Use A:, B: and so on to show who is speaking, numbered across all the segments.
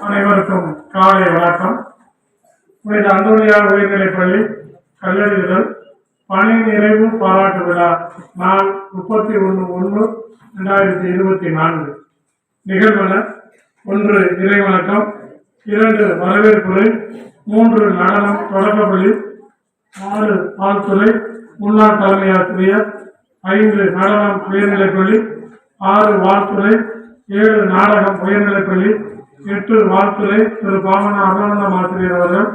A: அனைவருக்கும் காலை வணக்கம். புனித அந்தோனியார் உயர்நிலைப்பள்ளி கல்லறிதல் பணி நிறைவு பாராட்டு விழா நாள் 31/1/2024. நிகழ்வன: 1 இறை வணக்கம், 2 வரவேற்புரை, 3 நடனம் தொடக்கப்பள்ளி, 4 வாழ்த்துறை முன்னாள் தலைமை ஆசிரியர், 5 நடனம் உயர்நிலைப்பள்ளி, 6 வாழ்த்துறை, 7 நாடகம் உயர்நிலைப்பள்ளி, 8 வாழ்த்துறை திரு பாவன அருளானந்தம் ஆசிரியர் அவர்கள்,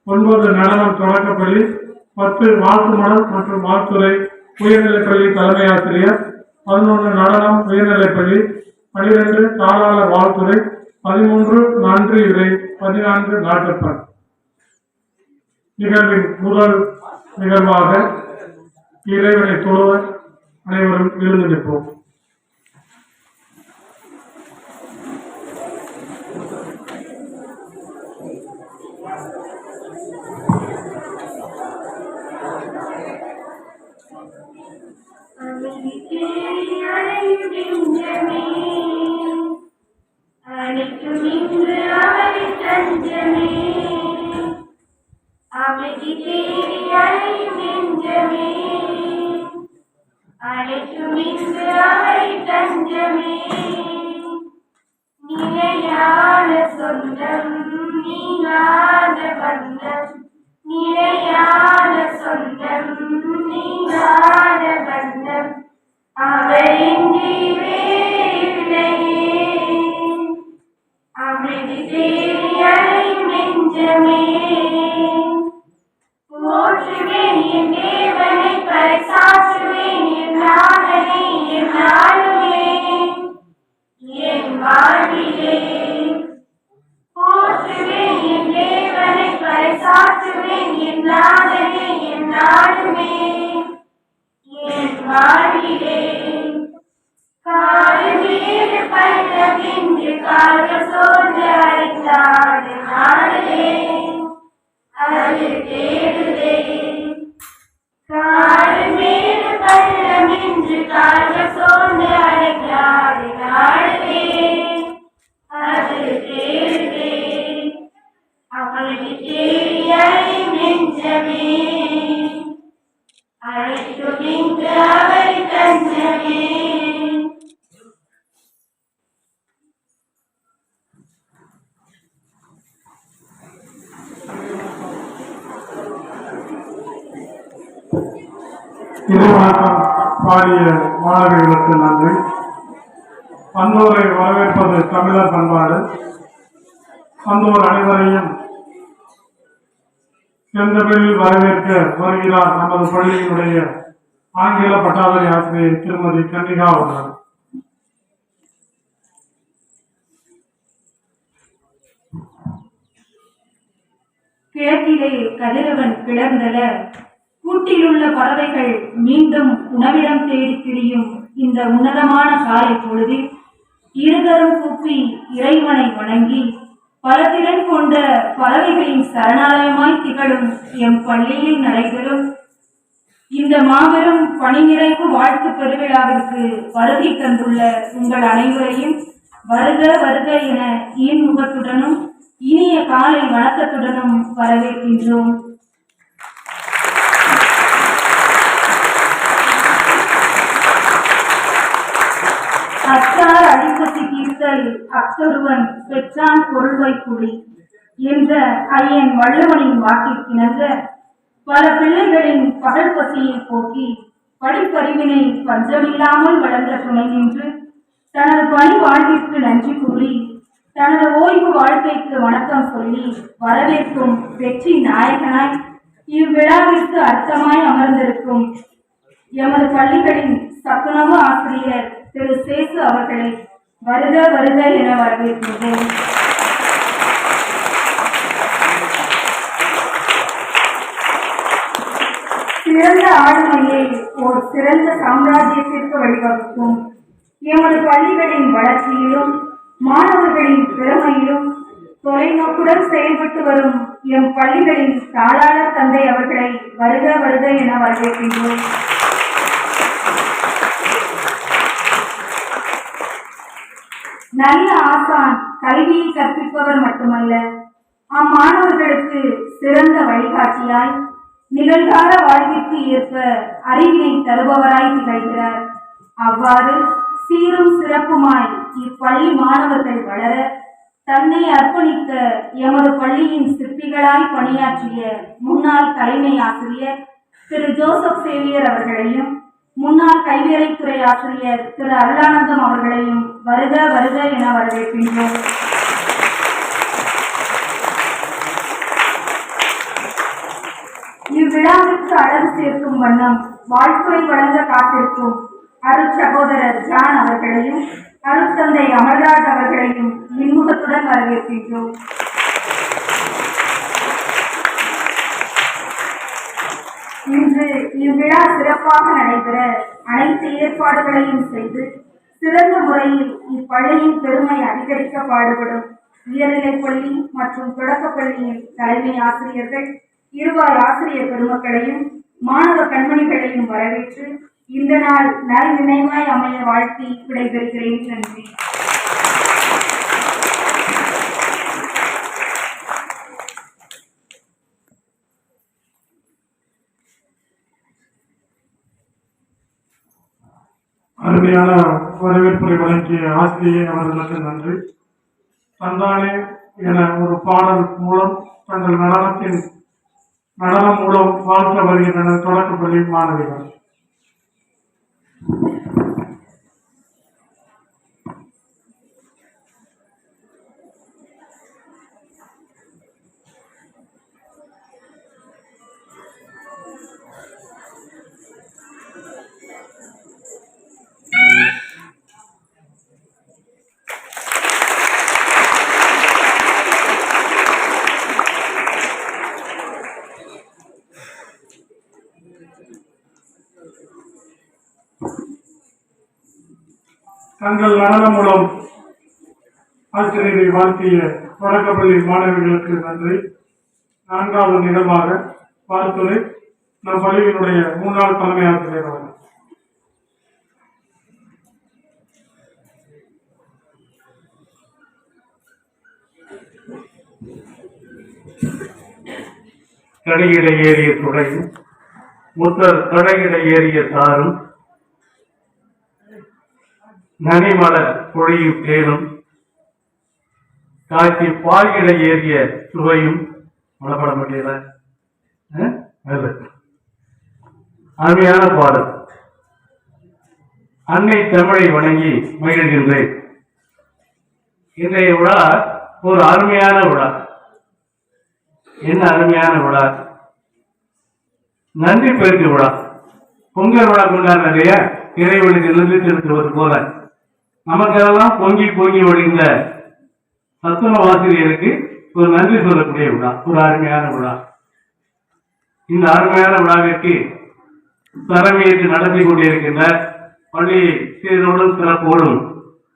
A: 9 நடனம் தொடக்கப்பள்ளி, 10 வாழ்த்துமடல் மற்றும் வாழ்த்துறை உயர்நிலைப்பள்ளி தலைமை ஆசிரியர், 11 நடனம் உயர்நிலைப்பள்ளி, 12 தாளாளர் வாழ்த்துறை, 13 நன்றி உரை, 14 நாட்டுப்பண். நிகழ்வின் முதல் நிகழ்வாக இறைவனை தொழுவர் அனைவரும் எழுந்து நிற்போம்.
B: நிலையான சொந்தம் நீங்காத பந்தம், நிலையான சொந்தம் நீங்காத பந்தம், அவரின்றி வேறில்லையே. அமைதி தேடி அலையும் நெஞ்சமே, போற்றுவேன் என் தேவனை, பறைசாற்றுவேன் என் நாதனை, என் நாளுமே என் வாழ்விலே. போற்றுவேன் என் தேவனை, பறைசாற்றுவேன் என் நாதனை, என் நாளுமே என் வாழ்விலே. காலமேறு பல்லவென்று கால்கள் சோர்ந்து அழைத்தாடு நாடுதே, அது தேடுதே. காலமேறு பல்லவென்று கால்கள் சோர்ந்து அழைத்தாடு நாடுதே, அது தேடுதே. அவனை தேடி அலையும் நெஞ்சமே, அழைத்தும் இங்கு அவரை தஞ்சமே.
A: திருவணக்கம் பாடிய மாணவிகளுக்கு நன்றி. வந்தோரை வரவேற்பது தமிழர் பண்பாடு. வந்தோர் அனைவரையும் செந்தமிழில் வரவேற்க வருகிறார் நமது பள்ளியினுடைய ஆங்கில பட்டாளி ஆசிரியர் திருமதி கன்னிகா அவர்கள்.
C: கிழக்கிலே கதிரவன் கிளர்ந்தல, கூட்டிலுள்ள பறவைகள் மீண்டும் உணவிடம் தேடி திரியும் இந்த உன்னதமான காலை பொழுதில் இருதரும் கூப்பி இறைவனை வணங்கி பலதிறன் கொண்ட பறவைகளின் சரணாலயமாய் திகழும் எம் பள்ளியில் நடைபெறும் இந்த மாபெரும் பணிநிறைவு வாழ்த்து பெருவிழாவிற்கு வருகை தந்துள்ள உங்கள் அனைவரையும் வருக வருக என ஈன்முகத்துடனும் இனிய காலை வணக்கத்துடனும் வரவேற்கின்றோம். அச்சார் அடிப்பத்தி தீர்த்தல் அத்தொருவன் பெற்றான் பொருள்வை குடி என்ற ஐயன் வள்ளுவனின் வாக்கிற்கிணங்க பல பிள்ளைகளின் பகல் பசியை போக்கி படிப்பறிவினை பஞ்சமில்லாமல் வளர்ந்த துணை நின்று தனது பணி வாழ்விற்கு நன்றி கூறி தனது ஓய்வு வாழ்க்கைக்கு வணக்கம் சொல்லி வரவேற்கும் வெற்றி நாயகனாய் இவ்விழாவிற்கு அர்த்தமாய் அமர்ந்திருக்கும் எமது பள்ளிகளின் சத்துணவு ஆசிரியர் திரு சேசு அவர்களை வருக வருக என வரவேற்கின்றோம். சிறந்த ஆளுமையை ஒரு சிறந்த சாம்ராஜ்யத்திற்கு வழிவகுக்கும் எமது பள்ளிகளின் வளர்ச்சியிலும் மாணவர்களின் திறமையிலும் தொலைநோக்குடன் செயல்பட்டு வரும் எம் பள்ளிகளின் தாளாளர் தந்தை அவர்களை வருக வருக என வரவேற்கின்றோம். நல்ல ஆசான் கல்வியை கற்பிப்பவர் மட்டுமல்ல, அம்மாணவர்களுக்கு சிறந்த வழிகாட்டியாய், நிகழ்கால வாழ்விற்கு ஏற்ப அறிவினை தருபவராய் திகழ்கிறார். அவ்வாறு சீரும் சிறப்புமாய் இப்பள்ளி மாணவர்கள் வளர தன்னை அர்ப்பணித்த எமது பள்ளியின் சிற்பிகளாய் பணியாற்றிய முன்னாள் தலைமை ஆசிரியர் திரு ஜோசப் சேவியர் அவர்களையும், முன்னாள் கல்வியறைத்துறை ஆசிரியர் திரு அருளானந்தம் அவர்களையும் வருக வருக என வரவேற்கின்றோம். இவ்விழாவிற்கு அழகு சேர்க்கும் வண்ணம் வாழ்த்துறை வழங்க காத்திருக்கும் அருட்சகோதரர் ஜான் அவர்களையும் அருட்தந்தை அமர்ராஜ் அவர்களையும் இன்முகத்துடன் வரவேற்கின்றோம். இன்று இவ்விழா சிறப்பாக நடைபெற அனைத்து ஏற்பாடுகளையும் செய்து சிறந்த முறையில் இப்பள்ளியின் பெருமை அதிகரிக்க பாடுபடும் உயர்நிலைப் பள்ளி மற்றும் தொடக்கப்பள்ளியின் தலைமை ஆசிரியர்கள், இருவாய் ஆசிரியர் பெருமக்களையும் மாணவ கண்மணிகளையும் வரவேற்று இந்த நாள் நல் நினைவாய் அமைய வாழ்த்தி விடைபெறுகிறேன். நன்றி.
A: அருமையான வரவேற்புரை வழங்கிய ஆசிரியை அவர்களுக்கு நன்றி. தந்தானே என ஒரு பாடல் மூலம் தங்கள் நடனம் மூலம் வாழ்த்த வருகின்றனர் தொடக்கப்பள்ளி மாணவிகள். தங்கள் நடனம் மூலம் ஆசிரியரை வாழ்த்திய தொடக்கப்பள்ளி மாணவிகளுக்கு நன்றி. நான்காவது நிகழ்வாக வாழ்த்துறை நம் பள்ளியினுடைய முன்னாள் தலைமை ஆசிரியர் அவர்கள்.
D: கடையிட ஏறிய துறையும் முத்தர் கடையிட ஏறிய தாரும் நனிமலர் பொழியும் தேனும் காட்சி பால்கிட ஏறிய சுவையும் மனப்பட முடியல. அருமையான பாடல். அன்னை தமிழை வணங்கி மகிழ்கின்றேன். இன்றைய விழா ஒரு அருமையான விழா. என்ன அருமையான விழா? நன்றி பெருக்கு விழா. பொங்கல் விழா கொண்டாடுற இல்லையா, இறைவனுக்கு நன்றி செலுத்துவது போல நமக்கெல்லாம் பொங்கி பொங்கி ஒழிந்த சத்துணவு ஆசிரியருக்கு ஒரு நன்றி சொல்லக்கூடிய விழா, ஒரு அருமையான விழா. இந்த அருமையான விழாவிற்கு தலைமையேற்று நடத்தி கொண்டிருக்கின்ற பள்ளி சீரோடும் சிறப்போடும்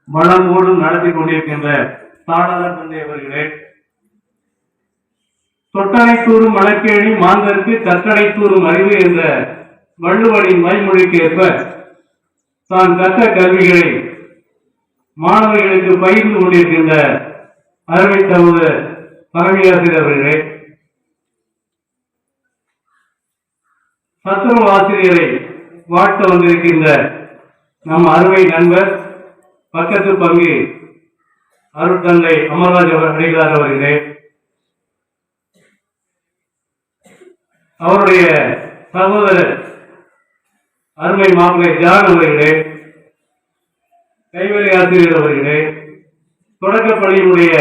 D: வளமோடும் நடத்தி கொண்டிருக்கின்ற தாளாளர் தந்தை அவர்களே, தொட்டனைத்தூரும் மணக்கேணி மாந்தருக்கு கற்றனைத்தூரும் அறிவு என்ற வள்ளுவரின் மைமொழிக்கு ஏற்ப தான் கற்ற கல்விகளை மாணவர்களுக்கு பகிர்ந்து கொண்டிருக்கின்ற அருமை சகோதரர் தலைமையாசிரியர் அவர்களே, சத்துணவு ஆசிரியரை வாழ்த்த வந்திருக்கின்ற நம் அருமை நண்பர் பக்கத்து பங்கு அருட்தந்தை அமர்ராஜ் அடிகளார் அவர்களே, அவருடைய சகோதரர் அருமை மாப்பிள்ளை ஜான் அவர்களே, கைவரை ஆசிரியர் அவர்களே, தொடக்கப்பள்ளியினுடைய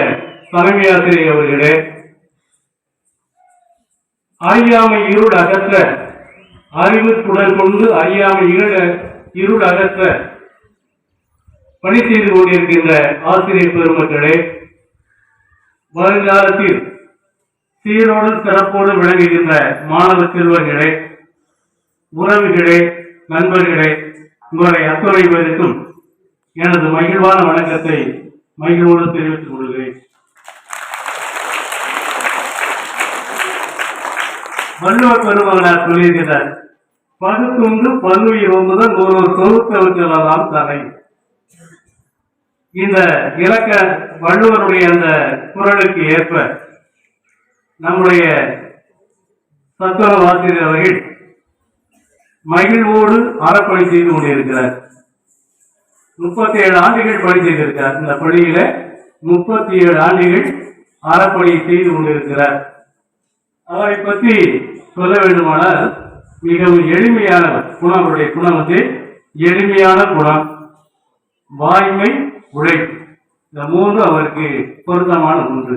D: தலைமை ஆசிரியர் அவர்களே, அறியாமை இருள் அகற்ற அறிவு துடர் கொண்டு அறியாமை இருள் அகற்ற பணி செய்து கொண்டிருக்கின்ற ஆசிரியர் பெருமக்களே, வருங்காலத்தில் சீரோடு சிறப்போடு விளங்குகின்ற மாணவ செல்வங்களே, உறவுகளே, நண்பர்களே, உங்களை அத்துணை பேருக்கும் எனது மகிழ்வான வணக்கத்தை மகிழ்வோடு தெரிவித்துக் கொள்கிறேன். வள்ளுவர் பெருமகனார் சொல்லியிருக்கிறார், பகுத்துண்டு பல்லுயிர் ஒன்புதல் ஒரு தொகுத்தவற்றெல்லாம் தலை. இந்த இலக்க வள்ளுவருடைய அந்த குரலுக்கு ஏற்ப நம்முடைய சத்துணவு ஆசிரியர் அவர்கள் மகிழ்வோடு அறப்பணி செய்து கொண்டிருக்கிறார். 37 ஆண்டுகள் பணி செய்திருக்கிறார். இந்த பள்ளியில 37 ஆண்டுகள் அறப்பணி செய்து கொண்டிருக்கிறார். அவரை பற்றி சொல்ல வேண்டுமானால் மிகவும் எளிமையானவர். குணம், அவருடைய குணம் எளிமையான குணம், வாய்மை, உழைப்பு. இந்த 3 அவருக்கு பொருத்தமான ஒன்று.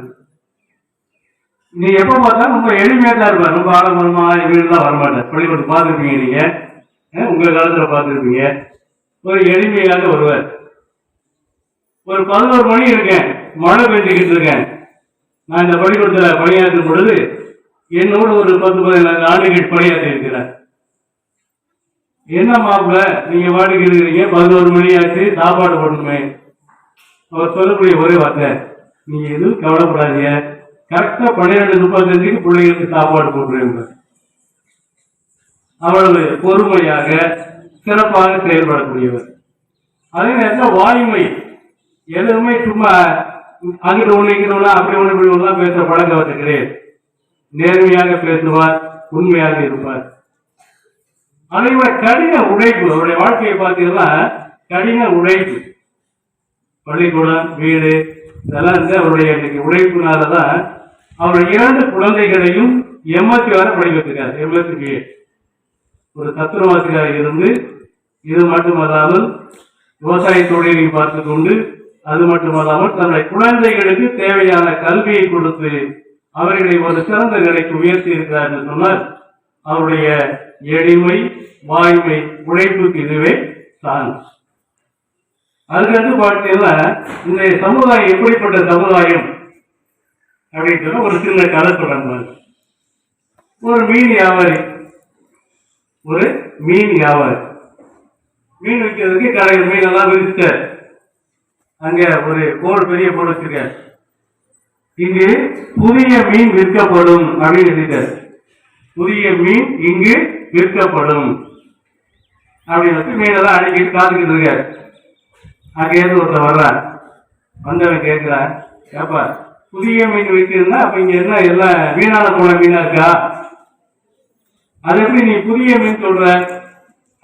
D: நீ எப்ப பார்த்தாலும் ரொம்ப எளிமையா தான் இருப்பார். ரொம்ப ஆடம்பரமா வீடுலாம் வரமாட்டார். பள்ளிக்கூடம் பார்த்துருப்பீங்க நீங்க, உங்க காலத்துல பார்த்துருப்பீங்க. ஒரு எளிமையாக வருவார். ஒரு 11 மணி இருக்கேன், மழை பெஞ்சுக்கிட்டு இருக்கேன். நான் இந்த பள்ளிக்கூடத்துல பணியாற்றும் பொழுது என்னோடு ஒரு 10-14 ஆண்டுகள் பணியாற்றி இருக்கிறார். என்ன மாப்பிள்ள நீங்க வாடகை இருக்கிறீங்க, 11 மணி ஆச்சு, சாப்பாடு போடணுமே. அவர் சொல்லக்கூடிய ஒரே வார்த்தை, நீங்க எதுவும் கவலைப்படாதீங்க, கரெக்டா 12:35 பிள்ளைகளுக்கு சாப்பாடு போட்டுருங்க. அவ்வளவு பொறுமையாக சிறப்பாக செயல்படக்கூடியவர். அதே நேரத்தில் வாய்மை, எதுவுமே சும்மா அங்கிட்டு ஒண்ணு இங்கிட்டு ஒண்ணு அப்படி ஒண்ணு இப்படி ஒண்ணு பேச பழக்கவற்ற கிடையாது. நேர்மையாக பேசுவார், உண்மையாக இருப்பார். அதே போல கடின உழைப்பு. அவருடைய வாழ்க்கையை பார்த்தீங்கன்னா கடின உழைப்பு. பள்ளிக்கூடம், வீடு இதெல்லாம் இருந்து அவருடைய உழைப்புனாலதான் அவருடைய 2 குழந்தைகளையும் எம்எஸ்சி வரை படிக்க வச்சிருக்காரு. எம்எஸ்சி ஒரு தத்துவவாசியாக இருந்து இது மட்டுமல்லாமல் விவசாய தொழிலை பார்த்து கொண்டு, அது மட்டுமல்லாமல் தன்னுடைய குழந்தைகளுக்கு தேவையான கல்வியை கொடுத்து அவர்களை ஒரு சிறந்த நிலைக்கு உயர்த்தி இருக்கிறார் என்று சொன்னால் அவருடைய எளிமை, வாய்மை, உழைப்புக்கு இதுவே சான்று. அதுக்கடுத்து பார்த்தீங்கன்னா இந்த சமுதாயம் எப்படிப்பட்ட சமுதாயம் அப்படின்னு சொன்னா ஒரு சின்ன கதை சொல்றாங்க. ஒரு மீன் வியாபாரி மீன் விற்கிறதுக்கு கடையில் மீனெல்லாம் விரிச்சிட்டார். அங்க ஒரு போர்டு, பெரிய போர்டு வச்சிருக்காரு. இங்கு புதிய மீன் விற்கப்படும் அப்படின்னு எழுதிட்டார். புதிய மீன் இங்கு விற்கப்படும் அப்படின்னு மீனெல்லாம் அடிக்கிட்டு காத்துக்கிட்டு இருக்காரு. அங்கேயிருந்து ஒருத்தர் வர்றான். வந்தவன் கேட்கிறான், ஏப்பா புதிய மீன் விற்கிறதுனா அப்ப இங்க என்ன எல்லாம் மீனால போன மீனா இருக்கா? அது எப்படி நீ புதிய மீன் சொல்ற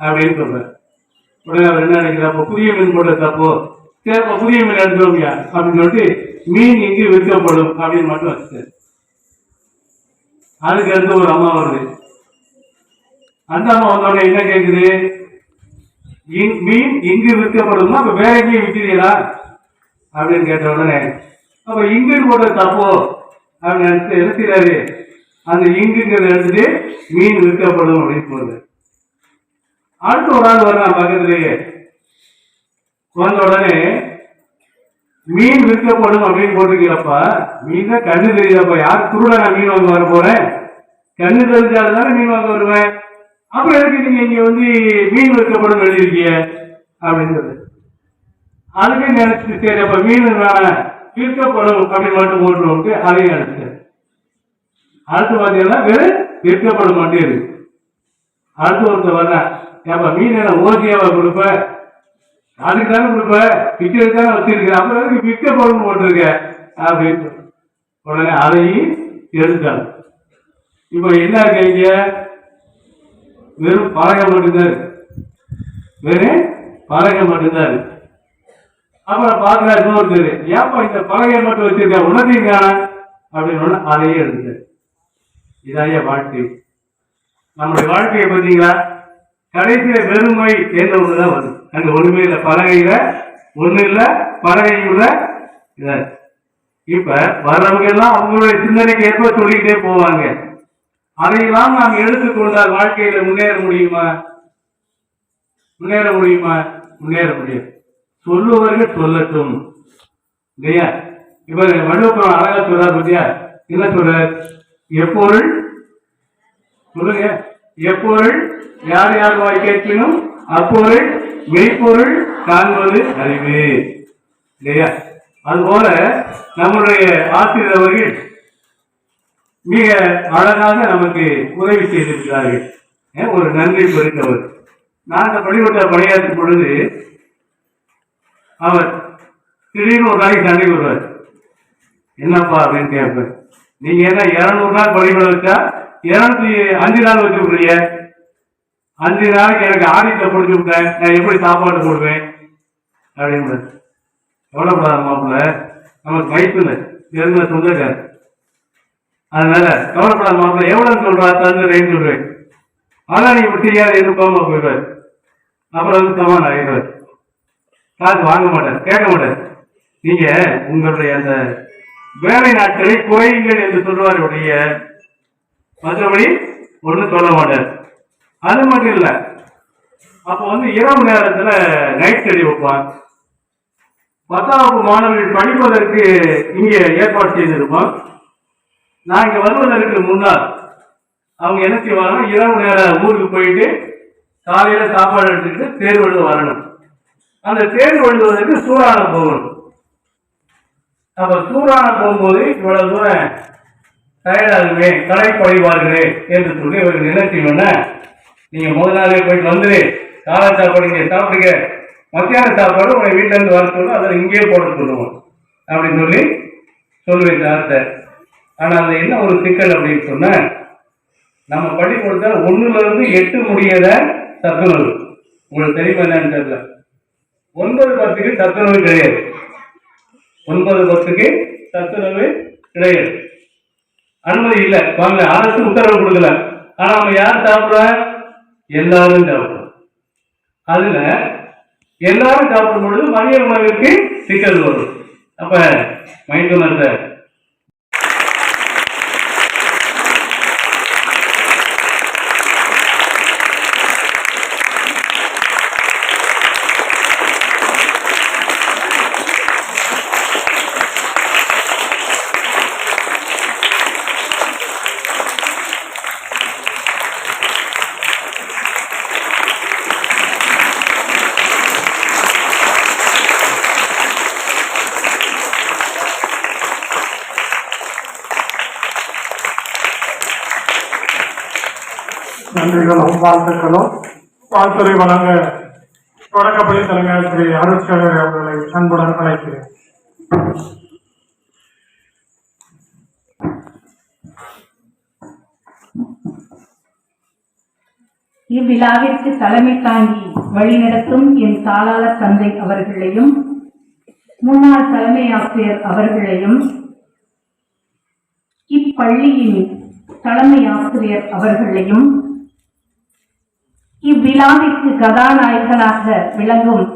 D: அப்படின்னு சொல்ற. உடனே அவர் என்ன நினைக்கிறா, அப்ப புதிய மீன் போட்ட தப்போ, சரி அப்ப புதிய மீன் எடுத்துவோம்யா அப்படின்னு சொல்லிட்டு மீன் இங்கு விற்கப்படும் அப்படின்னு மட்டும் வச்சுட்டு, அதுக்கு அடுத்து ஒரு அம்மா வருது. அந்த அம்மா வந்தோடனே என்ன கேக்குது, மீன் இங்கு விற்கப்படும்னா அப்ப வேற எங்கேயும் விற்கிறீங்களா அப்படின்னு கேட்ட உடனே அப்ப இங்கு போட்ட தப்போ அப்படின்னு நினைச்சு எழுத்துறாரு. அந்த இங்குங்கிறத எடுத்துட்டு மீன் விற்கப்படும் அப்படின்னு சொல்றது. அடுத்து ஒரு ஆள் வர்றான் பக்கத்திலேயே. வந்த உடனே மீன் விற்கப்படும் அப்படின்னு போட்டிருக்கிறப்பா, மீன் தான் கண்ணு தெரியுதப்பா, யார் குருடா நான் மீன் வாங்க வர போறேன், கண்ணு தெரிஞ்சாலும் மீன் வாங்க வருவேன், அப்புறம் எதுக்கு நீங்க இங்க வந்து மீன் விற்கப்படும் எழுதிருக்கீங்க அப்படின்னு சொல்லு. அதுவே நினைச்சு சரி அப்ப மீன் விற்கப்படும் அப்படின்னு மட்டும் போட்டுருவோம், அதையும் நினைச்சு. அடுத்து பாத்தீங்கன்னா வெறும் விற்கப்படும் மட்டும் இருக்கு. அடுத்து ஒருத்தர் வர்றேன், ஏப்பா மீன் என்ன ஓசியாவா கொடுப்ப, அதுக்கு தானே கொடுப்ப, விற்கிறது தானே வச்சிருக்க, அப்புறம் எதுக்கு விற்கப்படும் போட்டிருக்க அப்படின்னு உடனே அதையும் எடுத்தாங்க. இப்ப என்ன இருக்கீங்க, வெறும் பலகை மட்டும்தான் இருக்கு, வெறும் பலகை மட்டும்தான் இருக்கு. அப்புறம் பாக்குறாரு இன்னொருத்தர், ஏப்பா இந்த பலகை மட்டும் வச்சிருக்க உணர்த்தீங்க அப்படின்னு அதையே எடுத்தாரு. இதாய வாழ்க்கை. நம்முடைய வாழ்க்கையை பார்த்தீங்களா, கடைசியில வெறுமை என்ற ஒண்ணுதான் வரும். அங்க ஒண்ணுமே இல்லை, பலகையில ஒண்ணு இல்ல, பலகையுள்ள இத. இப்ப வர்றவங்க எல்லாம் அவங்களுடைய சிந்தனைக்கு ஏற்ப சொல்லிக்கிட்டே போவாங்க. அதையெல்லாம் நாம் எடுத்துக்கொண்டால் வாழ்க்கையில முன்னேற முடியுமா? முன்னேற முடியுமா? முன்னேற முடியும். சொல்லுவர்கள் சொல்லட்டும் இல்லையா? இப்ப வள்ளுவபுரம் அழகா சொல்றாரு பத்தியா, என்ன சொல்ற, எப்பொருள் சொல்லுங்க, எப்பொருள் யார் யார் வாய் கேட்கணும் அப்பொருள் மெய்ப்பொருள் காண்பது அறிவு இல்லையா? அதுபோல நம்முடைய ஆசிரியர் அவர்கள் மிக அழகாக நமக்கு உதவி செய்திருக்கிறார்கள். ஒரு நன்றி பெருத்தவர். நான் அந்த பள்ளிக்கூட பணியாற்றும் பொழுது அவர் திடீர்னு ஒரு நாளைக்கு சண்டைக்கு வருவார். என்னப்பா அப்படின்னு கேட்பேன். நீங்க என்ன 200 நாள் பள்ளிக்கூடம் வச்சா 205 நாள் வச்சு விடுறீங்க, 5 நாளைக்கு எனக்கு ஆடிட்ட பிடிச்சி விட்டேன், நான் எப்படி சாப்பாடு போடுவேன் அப்படின்னு. கவலைப்படாத மாப்பிள்ள, நமக்கு வயசுல தெரிஞ்ச சொந்தக்கார், அதனால கவலைப்படாத மாப்பிள்ள, எவ்வளவு சொல்றா தந்துடுறேன்னு சொல்றேன். ஆனா நீ செய்யாத எதிர்ப்பாம போயிடுவார். அப்புறம் வந்து சமான் ஆகிடுவார். காசு வாங்க மாட்டார், கேட்க மாட்டார். நீங்க உங்களுடைய அந்த வேலை நாட்களை குறையுங்கள் என்று சொல்வார் உடைய, மற்றபடி ஒன்றும் சொல்ல மாட்டார். அது மட்டும் இல்ல, அப்ப வந்து இரவு நேரத்துல நைட் ஸ்டடி வைப்பான். 10ஆம் வகுப்பு மாணவர்கள் படிப்பதற்கு இங்கே ஏற்பாடு செய்திருப்போம். நான் இங்க வருவதற்கு முன்னால் அவங்க என்ன செய்வாங்க, இரவு நேர ஊருக்கு போயிட்டு காலையில சாப்பாடு எடுத்துக்கிட்டு தேர்வு எழுத வரணும். அந்த தேர்வு எழுதுவதற்கு சூறான போகணும். அப்ப சூறான போகும்போது இவ்வளவு தூரம் டயர்டாகுமே, களைப்படைவார்களே என்று சொல்லி இவர்கள் என்ன செய்யணும்னா, நீங்க முதல் நாளே போயிட்டு வந்துரு, காலை சாப்பாடு இங்கே சாப்பிடுங்க, மத்தியான சாப்பாடு உங்க வீட்டுல இருந்து வர சொல்லி அதை இங்கேயே போட சொல்லுவோம் அப்படின்னு சொல்லி சொல்லுவேன் சார்ட்ட. ஆனா அது என்ன ஒரு சிக்கல் அப்படின்னு சொன்ன, நம்ம பள்ளி கொடுத்தா 1ல இருந்து 8 முடியாத சத்துணவு. உங்களுக்கு தெரியுமா என்னன்னு தெரியல. 9:10க்கு சத்துணவு கிடையாது. 9:10க்கு சத்துணவு கிடையாது, அனுமதி இல்லை. வாங்க, அரசு உத்தரவு கொடுக்கல. ஆனா நம்ம யார் சாப்பிடுற, எல்லாரும் சாப்பிடுறோம். அதுல எல்லாரும் சாப்பிடும் பொழுது மதிய உணவிற்கு சிக்கல் வரும். அப்ப மைத்துனத்தை
A: நன்றிகளும் வாழ்த்துக்களும். வாழ்த்துறை வழங்க தொடக்கப்பள்ளி தலைமை ஆசிரியர் அருட்சேகர் அவர்களை அன்புடன் அழைக்கிறேன்.
E: இவ்விழாவிற்கு தலைமை தாங்கி வழிநடத்தும் என் தாளாளர் தந்தை அவர்களையும், முன்னாள் தலைமை ஆசிரியர் அவர்களையும், இப்பள்ளியின் தலைமை ஆசிரியர் அவர்களையும், இவ்விழாவிற்கு கதாநாயகனாக விளங்கும்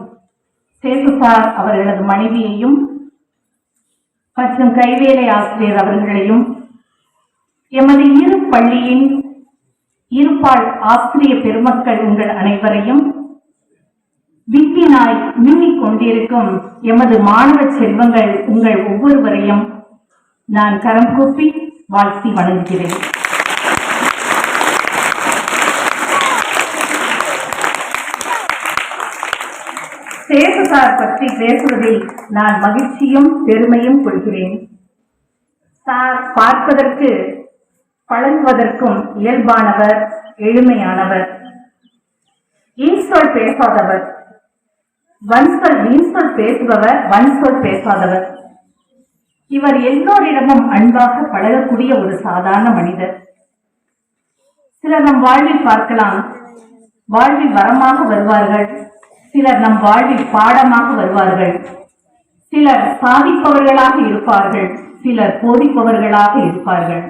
E: சேசுசார் அவர்களது மனைவியையும் மற்றும் கைவேலை ஆசிரியர் அவர்களையும், எமது இரு பள்ளியின் இருபால் ஆசிரிய பெருமக்கள் உங்கள் அனைவரையும், விண்ணினாய் மின்னிக் கொண்டிருக்கும் எமது மாணவ செல்வங்கள் உங்கள் ஒவ்வொருவரையும் நான் கரம் கூப்பி வாழ்த்தி வணங்குகிறேன். சேசுசார் பற்றி பேசுவதில் நான் மகிழ்ச்சியும் பெருமையும் கொள்கிறேன். சார் பார்ப்பதற்கு பழகுவதற்கும் இயல்பானவர், எளிமையானவர், இன்சொல் பேசாதவர், வன்சொல் வீண்சொல் பேசுபவர், வன்சொல் பேசாதவர். இவர் எல்லோரிடமும் அன்பாக பழகக்கூடிய ஒரு சாதாரண மனிதர். சிலர் நம் வாழ்வில் பார்க்கலாம், வாழ்வில் வரமாக வருவார்கள். சிலர் நம் வாழ்வில் பாடமாக வருவார்கள். சிலர் சாதிப்பவர்களாக இருப்பார்கள், சிலர் போதிப்பவர்களாக இருப்பார்கள்.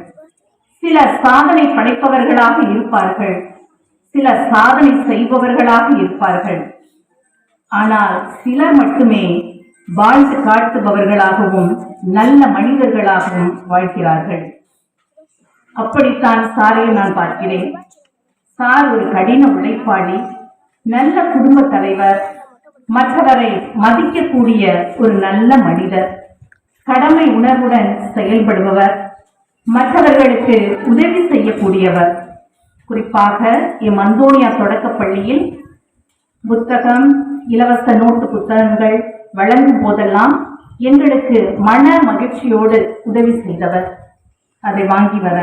E: சிலர் சாதனை படைப்பவர்களாக இருப்பார்கள், சிலர் சாதனை செய்பவர்களாக இருப்பார்கள். ஆனால் சிலர் மட்டுமே வாழ்ந்து காட்டுபவர்களாகவும் நல்ல மனிதர்களாகவும் வாழ்கிறார்கள். அப்படித்தான் சாரையும் நான் பார்க்கிறேன். சார் ஒரு கடின உழைப்பாளி, நல்ல குடும்ப தலைவர், மற்றவரை மதிக்கக்கூடிய ஒரு நல்ல மனிதர், கடமை உணர்வுடன் செயல்படுபவர், மற்றவர்களுக்கு உதவி செய்யக்கூடியவர். குறிப்பாக எம் அந்தோனியா தொடக்கப்பள்ளியில் புத்தகம், இலவச நோட்டு புத்தகங்கள் வழங்கும் போதெல்லாம் எங்களுக்கு மன மகிழ்ச்சியோடு உதவி செய்தவர், அதை வாங்கி வர.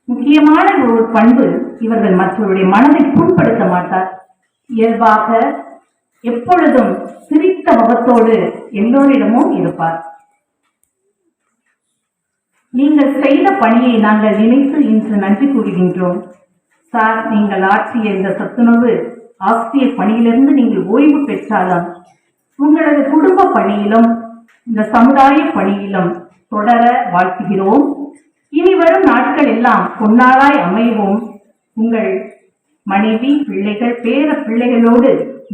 E: முக்கியமான ஒரு பண்பு, இவர்கள் மற்றவருடைய மனதை புண்படுத்த மாட்டார். இயல்பாக எப்பொழுதும் சிரித்த முகத்தோடு எல்லோரிடமும் இருப்பார். நீங்கள் செய்த பணியை நாங்கள் நினைத்து இன்று நன்றி கூறுகின்றோம். சார், நீங்கள் ஆற்றிய இந்த சத்துணவு ஆசிரியர் பணியிலிருந்து நீங்கள் ஓய்வு பெற்றாலும் உங்களது குடும்ப பணியிலும் இந்த சமுதாய பணியிலும் தொடர வாழ்த்துகிறோம். இனி வரும் நாட்கள் எல்லாம் பொன்னாளாய் அமைவோம். உங்கள் மனைவி, பிள்ளைகள், பேர பிள்ளைகளோடு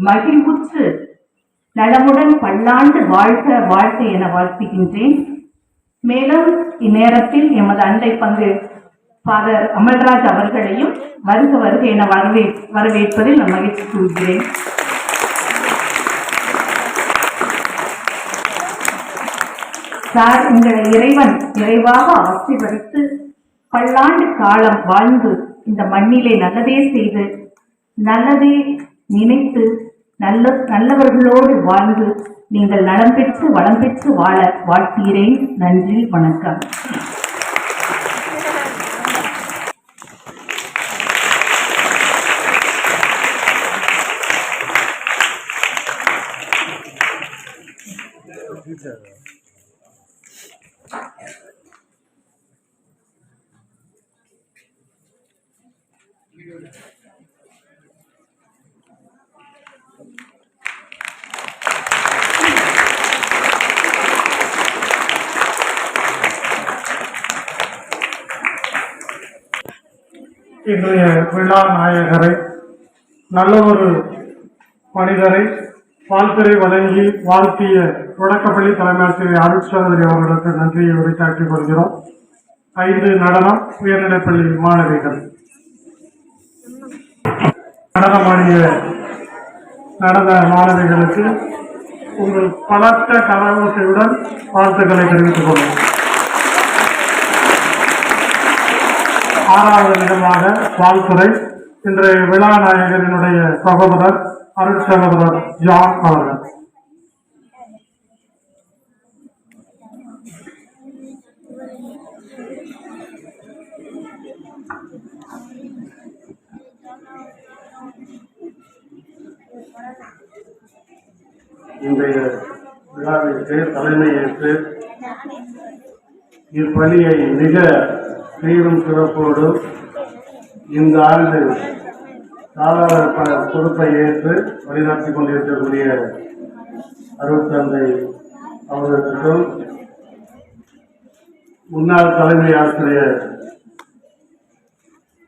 E: மகிழ்வுற்று நலமுடன் பல்லாண்டு வாழ்க வாழ்க என வாழ்த்துகின்றேன். மேலும் இந்நேரத்தில் எமது அண்டை பங்கு ஃபாதர் அமல்ராஜ் அவர்களையும் வருக வருக என வரவேற்பதில் நான் மகிழ்ச்சி கொள்கிறேன். சார், உங்களை இறைவன் நிறைவாக ஆசீர்வதித்து பல்லாண்டு காலம் வாழ்ந்து இந்த மண்ணிலே நல்லதே செய்து நல்லதே நினைத்து நல்லவர்களோடு வாழ்ந்து நீங்கள் நலம் பெற்று வளம் பெற்று வாழ வாழ்த்துகிறேன். நன்றி, வணக்கம்.
A: இன்றைய விழா நாயகரை, நல்ல ஒரு மனிதரை வாழ்த்துரை வழங்கி வாழ்த்திய தொடக்கப்பள்ளி தலைமை ஆசிரியர் அருட்சகோதரி அவர்களுக்கு நன்றியை உரைத்தாக்கிக் கொள்கிறோம். 5 நடனம் உயர்நிலைப்பள்ளி மாணவிகள் நடனமாடிய நடன மாணவிகளுக்கு உங்கள் பலத்த கரகோசையுடன் வாழ்த்துக்களை தெரிவித்துக் கொள்ளும். 6வது விதமாக வாழ்த்துறை இன்றைய விழா நாயகரினுடைய சகோதரர் அருட்சகோதரர் ஜான் அவர்கள்.
D: இன்றைய விழாவிற்கு தலைமையேற்று இப்பணியை மிக சீரும் சிறப்போடு இந்த ஆண்டு சாதாரண பொறுப்பை ஏற்று வழிநடத்தி கொண்டிருக்கக்கூடிய அருட்தந்தை அவர்களுக்கும், முன்னாள் தலைமை ஆசிரியர்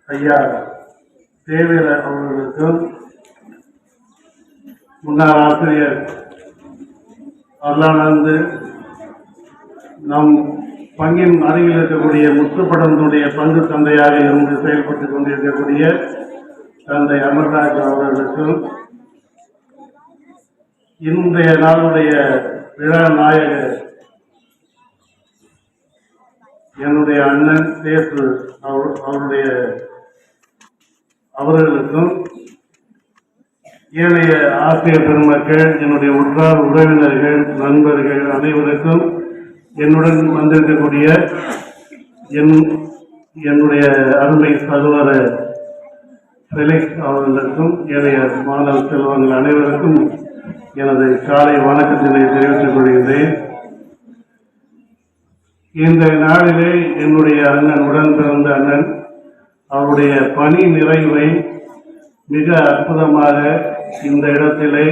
D: ஐயா தேவேர அவர்களுக்கும், முன்னாள் ஆசிரியர் அருளானந்து, நம் பங்கின் அருகில் இருக்கக்கூடிய முத்துப்படத்தினுடைய பங்கு தந்தையாக இருந்து செயல்பட்டுக் கொண்டிருக்கக்கூடிய தந்தை அமர்ராஜ் அவர்களுக்கும், இன்றைய நாளுடைய விழா நாயகர் என்னுடைய அண்ணன் சேசு அவர்களுக்கும், ஏனைய ஆசிரியர் பெருமக்கள், என்னுடைய உற்றார் உறவினர்கள், நண்பர்கள் அனைவருக்கும், என்னுடன் வந்திருக்கக்கூடிய என்னுடைய அருமை சகோதரர் ஃபெலிக்ஸ் அவர்களுக்கும், ஏனைய மாணவ செல்வங்கள் அனைவருக்கும் எனது காலை வணக்கத்தினை தெரிவித்துக் கொள்கின்றேன். இந்த நாளிலே என்னுடைய அண்ணன், உடன் பிறந்த அண்ணன், அவருடைய பணி நிறைவை மிக அற்புதமாக இந்த இடத்திலே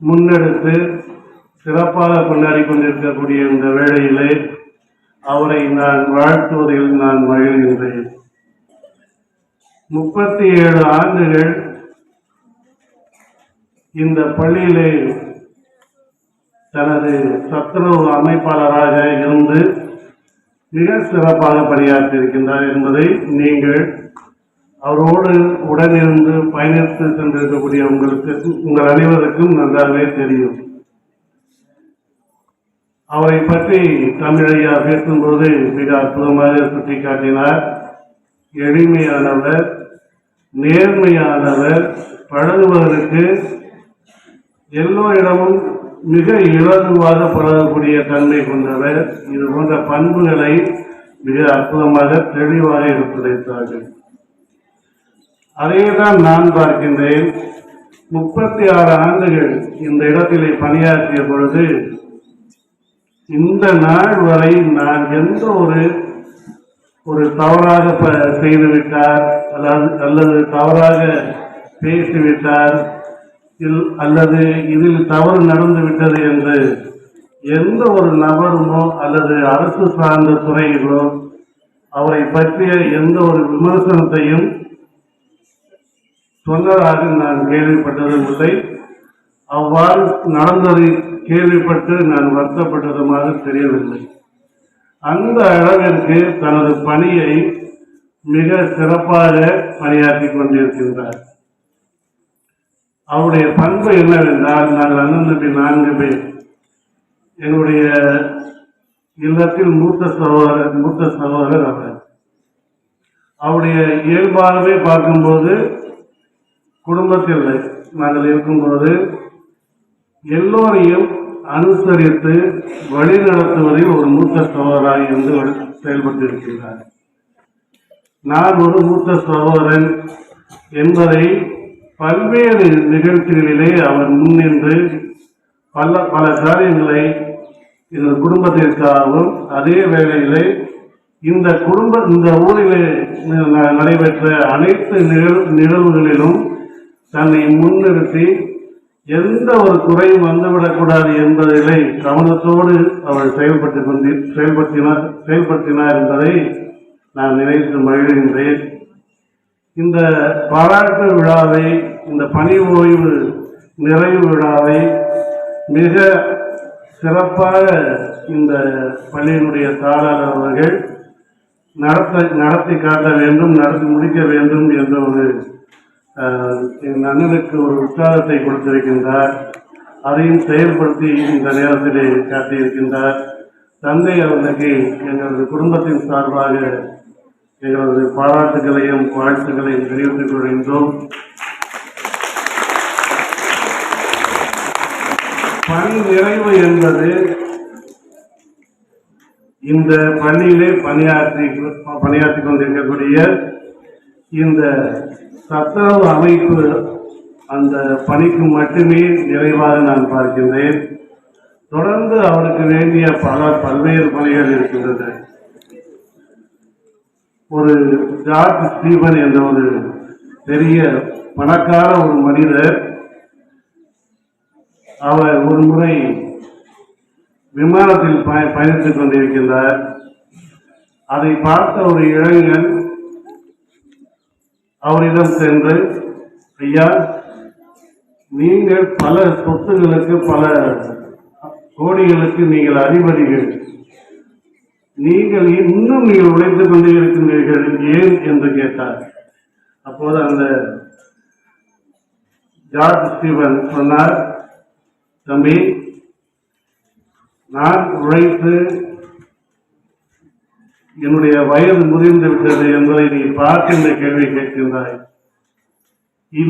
D: முன்னெடுத்து சிறப்பாக கொண்டாடி கொண்டிருக்கக்கூடிய இந்த வேளையிலே அவரை நான் வாழ்த்துவதில் நான் மகிழ்கின்றேன். 37 ஆண்டுகள் இந்த பள்ளியிலே தனது சத்துணவு அமைப்பாளராக இருந்து மிக சிறப்பாக பணியாற்றியிருக்கின்றார் என்பதை நீங்கள் அவரோடு உடனிருந்து பயணித்து சென்றிருக்கக்கூடிய உங்கள் அனைவருக்கும் நன்றாகவே தெரியும். அவரை பற்றி தமிழையா பேசும்போது மிக அற்புதமாக சுட்டிக்காட்டினார். எளிமையானவர், நேர்மையானவர், பழகுவதற்கு எல்லோரிடமும் மிக இலகுவாக பழகக்கூடிய தன்மை கொண்டவர். இது போன்ற பண்புகளை மிக அற்புதமாக தெளிவாக எடுத்துரைத்தார்கள். அதையே தான் நான் பார்க்கின்றேன். 36 ஆண்டுகள் இந்த இடத்திலே பணியாற்றிய பொழுது இந்த நாள் வரை நான் எந்த ஒரு தவறாக செய்துவிட்டார் அல்லது தவறாக பேசிவிட்டார் அல்லது இதில் தவறு நடந்து விட்டது என்று எந்த ஒரு நபருமோ அல்லது அரசு சார்ந்த துறைகளோ அவரை பற்றிய எந்த ஒரு விமர்சனத்தையும் சொன்னதாக நான் கேள்விப்பட்டதும் இல்லை. அவ்வாறு நடந்ததை கேள்விப்பட்டு நான் வருத்தப்பட்டதுமாக தெரியவில்லை. அந்த அளவிற்கு தனது பணியை மிக சிறப்பாக பணியாற்றி கொண்டிருக்கின்றார். அவருடைய பண்பு என்னவென்றால், நாங்கள் அண்ணன் தம்பி 4 பேர். என்னுடைய இல்லத்தில் மூத்த சகோதரர் அவர். அவருடைய இயல்பாகவே பார்க்கும்போது குடும்பத்தில் நாங்கள் இருக்கும்போது எல்லோரையும் அனுசரித்து வழி நடத்துவதில் ஒரு மூத்த சகோதராக இருந்து செயல்பட்டு இருக்கின்றார். நான் ஒரு மூத்த சகோதரன் என்பதை பல்வேறு நிகழ்ச்சிகளிலே அவர் முன்னின்று பல காரியங்களை இந்த குடும்பத்திற்காகவும் அதே வேளையிலே இந்த ஊரிலே நடைபெற்ற அனைத்து நிகழ்வுகளிலும் தன்னை முன்னிறுத்தி எந்த ஒரு குறையும் வந்துவிடக்கூடாது என்பதிலே கவனத்தோடு அவர் செயல்படுத்தினார் என்பதை நான் நினைத்து மகிழ்கின்றேன். இந்த பாராட்டு விழாவை, இந்த பணி ஓய்வு நிறைவு விழாவை மிக சிறப்பாக இந்த பள்ளியினுடைய தாளர் அவர்கள் நடத்தி காட்ட வேண்டும், நடத்தி முடிக்க வேண்டும் என்ற ஒரு என் அண்ணனுக்கு ஒரு உற்சாகத்தை கொடுத்திருக்கின்றார். அதையும் செயல்படுத்தி இந்த நேரத்திலே காட்டியிருக்கின்றார். தந்தை அவர்களுக்கு எங்களது குடும்பத்தின் சார்பாக எங்களது பாராட்டுகளையும் வாழ்த்துக்களையும் தெரிவித்துக் கொள்கின்றோம். பணி நிறைவு என்பது இந்த பள்ளியிலே பணியாற்றி கொண்டிருக்கக்கூடிய இந்த சத்துணவு அமைப்பு அந்த பணிக்கு மட்டுமே நிறைவாக நான் பார்க்கின்றேன். தொடர்ந்து அவருக்கு வேண்டிய பல்வேறு பணிகள் இருக்கின்றது. ஒரு ஜார்ஜ் ஸ்டீபன் என்ற ஒரு பெரிய பணக்கார ஒரு மனிதர், அவர் ஒரு முறை விமானத்தில் பயணித்துக் கொண்டிருக்கின்றார். அதை பார்த்த ஒரு இளைஞன் அவரிடம் சென்று, ஐயா, நீங்கள் பல சொத்துகளுக்கு பல கோடிகளுக்கு நீங்கள் அதிபதிகள், நீங்கள் இன்னும் உழைத்துக் கொண்டே இருக்கின்றீர்கள் ஏன் என்று கேட்டார். அப்போது அந்த ஜார்ஜ் ஸ்டீபன் சொன்னார், தம்பி, நான் உழைத்து என்னுடைய வயது முதிர்ந்து விட்டது என்பதை நீ பார்க்கின்ற கேள்வி கேட்கின்றாய்.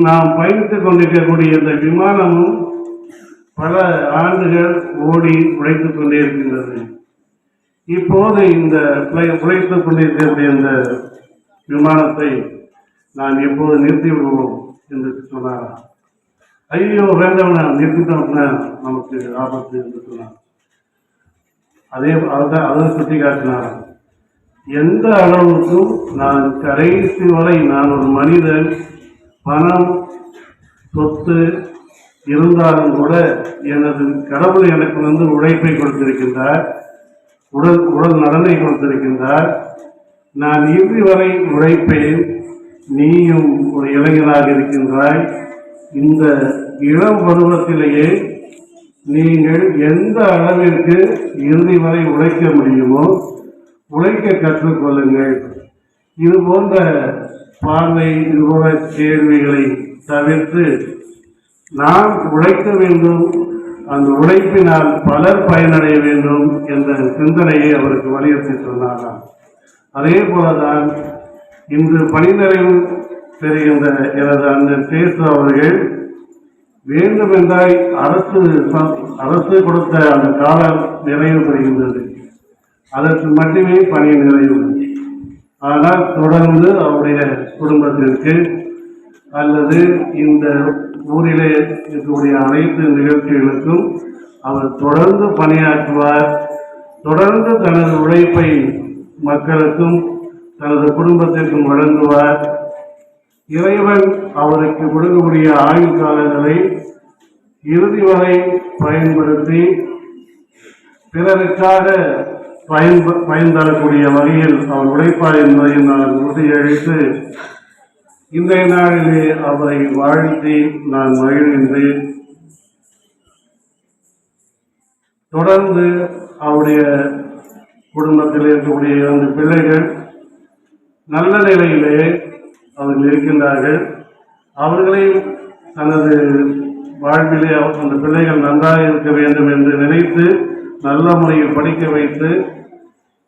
D: நாம் பயணித்துக் கொண்டிருக்கக்கூடிய இந்த விமானமும் பல ஆண்டுகள் ஓடி உழைத்துக் கொண்டே இருக்கின்றது. இப்போது இந்த உழைத்துக் கொண்டிருக்கக்கூடிய இந்த விமானத்தை நான் எப்போது நிறுத்தி விடுவோம் என்று சொன்னார். ஐயோ வேண்டாம், நிறுத்திட்டோம்னா நமக்கு ஆபத்து என்று சொன்னார். அதை சுட்டி காட்டினார். எந்த அளவுக்கும் நான் கடைசி வரை நான் ஒரு மனிதன், பணம் சொத்து இருந்தாலும் கூட எனது கடவுள் எனக்கு உழைப்பை கொடுத்திருக்கின்றார், உடல் நலனை கொடுத்திருக்கின்றார். நான் இறுதி வரை உழைப்பேன். நீயும் ஒரு இளைஞனாக இருக்கின்றாய். இந்த இளம் பருவத்திலேயே நீங்கள் எந்த அளவிற்கு இறுதி வரை உழைக்க முடியுமோ உழைக்க கற்றுக்கொள்ளுங்கள். இது போன்ற பார்வை, இது போன்ற கேள்விகளை தவிர்த்து நாம் உழைக்க வேண்டும், அந்த உழைப்பினால் பலர் பயனடைய வேண்டும் என்ற சிந்தனையை அவருக்கு வலியுறுத்தி சொன்னாராம். அதே போலதான் இன்று பணி நிறைவு பெறுகின்ற எனது அண்ணன் சேசு அவர்கள் வேண்டுமென்றாய் அரசு கொடுத்த அந்த காலம் நிறைவு பெறுகின்றது, அதற்கு மட்டுமே பணி நிறைவு. ஆனால் தொடர்ந்து அவருடைய குடும்பத்திற்கு அல்லது இந்த ஊரிலே இருக்கக்கூடிய அனைத்து நிகழ்ச்சிகளுக்கும் அவர் தொடர்ந்து பணியாற்றுவார். தொடர்ந்து தனது உழைப்பை மக்களுக்கும் தனது குடும்பத்திற்கும் வழங்குவார். இறைவன் அவருக்கு கொடுக்கக்கூடிய ஆயுள் காலங்களை இறுதி வரை பயன்படுத்தி பிறருக்காக பயன் தரக்கூடிய வகையில் அவர் உழைப்பார் என்பதை நான் உறுதியளித்து இன்றைய நாளிலே அவரை வாழ்த்தி நான் மகிழ்கின்றேன். தொடர்ந்து அவருடைய குடும்பத்தில் இருக்கக்கூடிய அந்த பிள்ளைகள் நல்ல நிலையிலே அவர்கள் இருக்கின்றார்கள். அவர்களை தனது வாழ்விலே அந்த பிள்ளைகள் நன்றாக இருக்க வேண்டும் என்று நினைத்து நல்ல முறையில் படிக்க வைத்து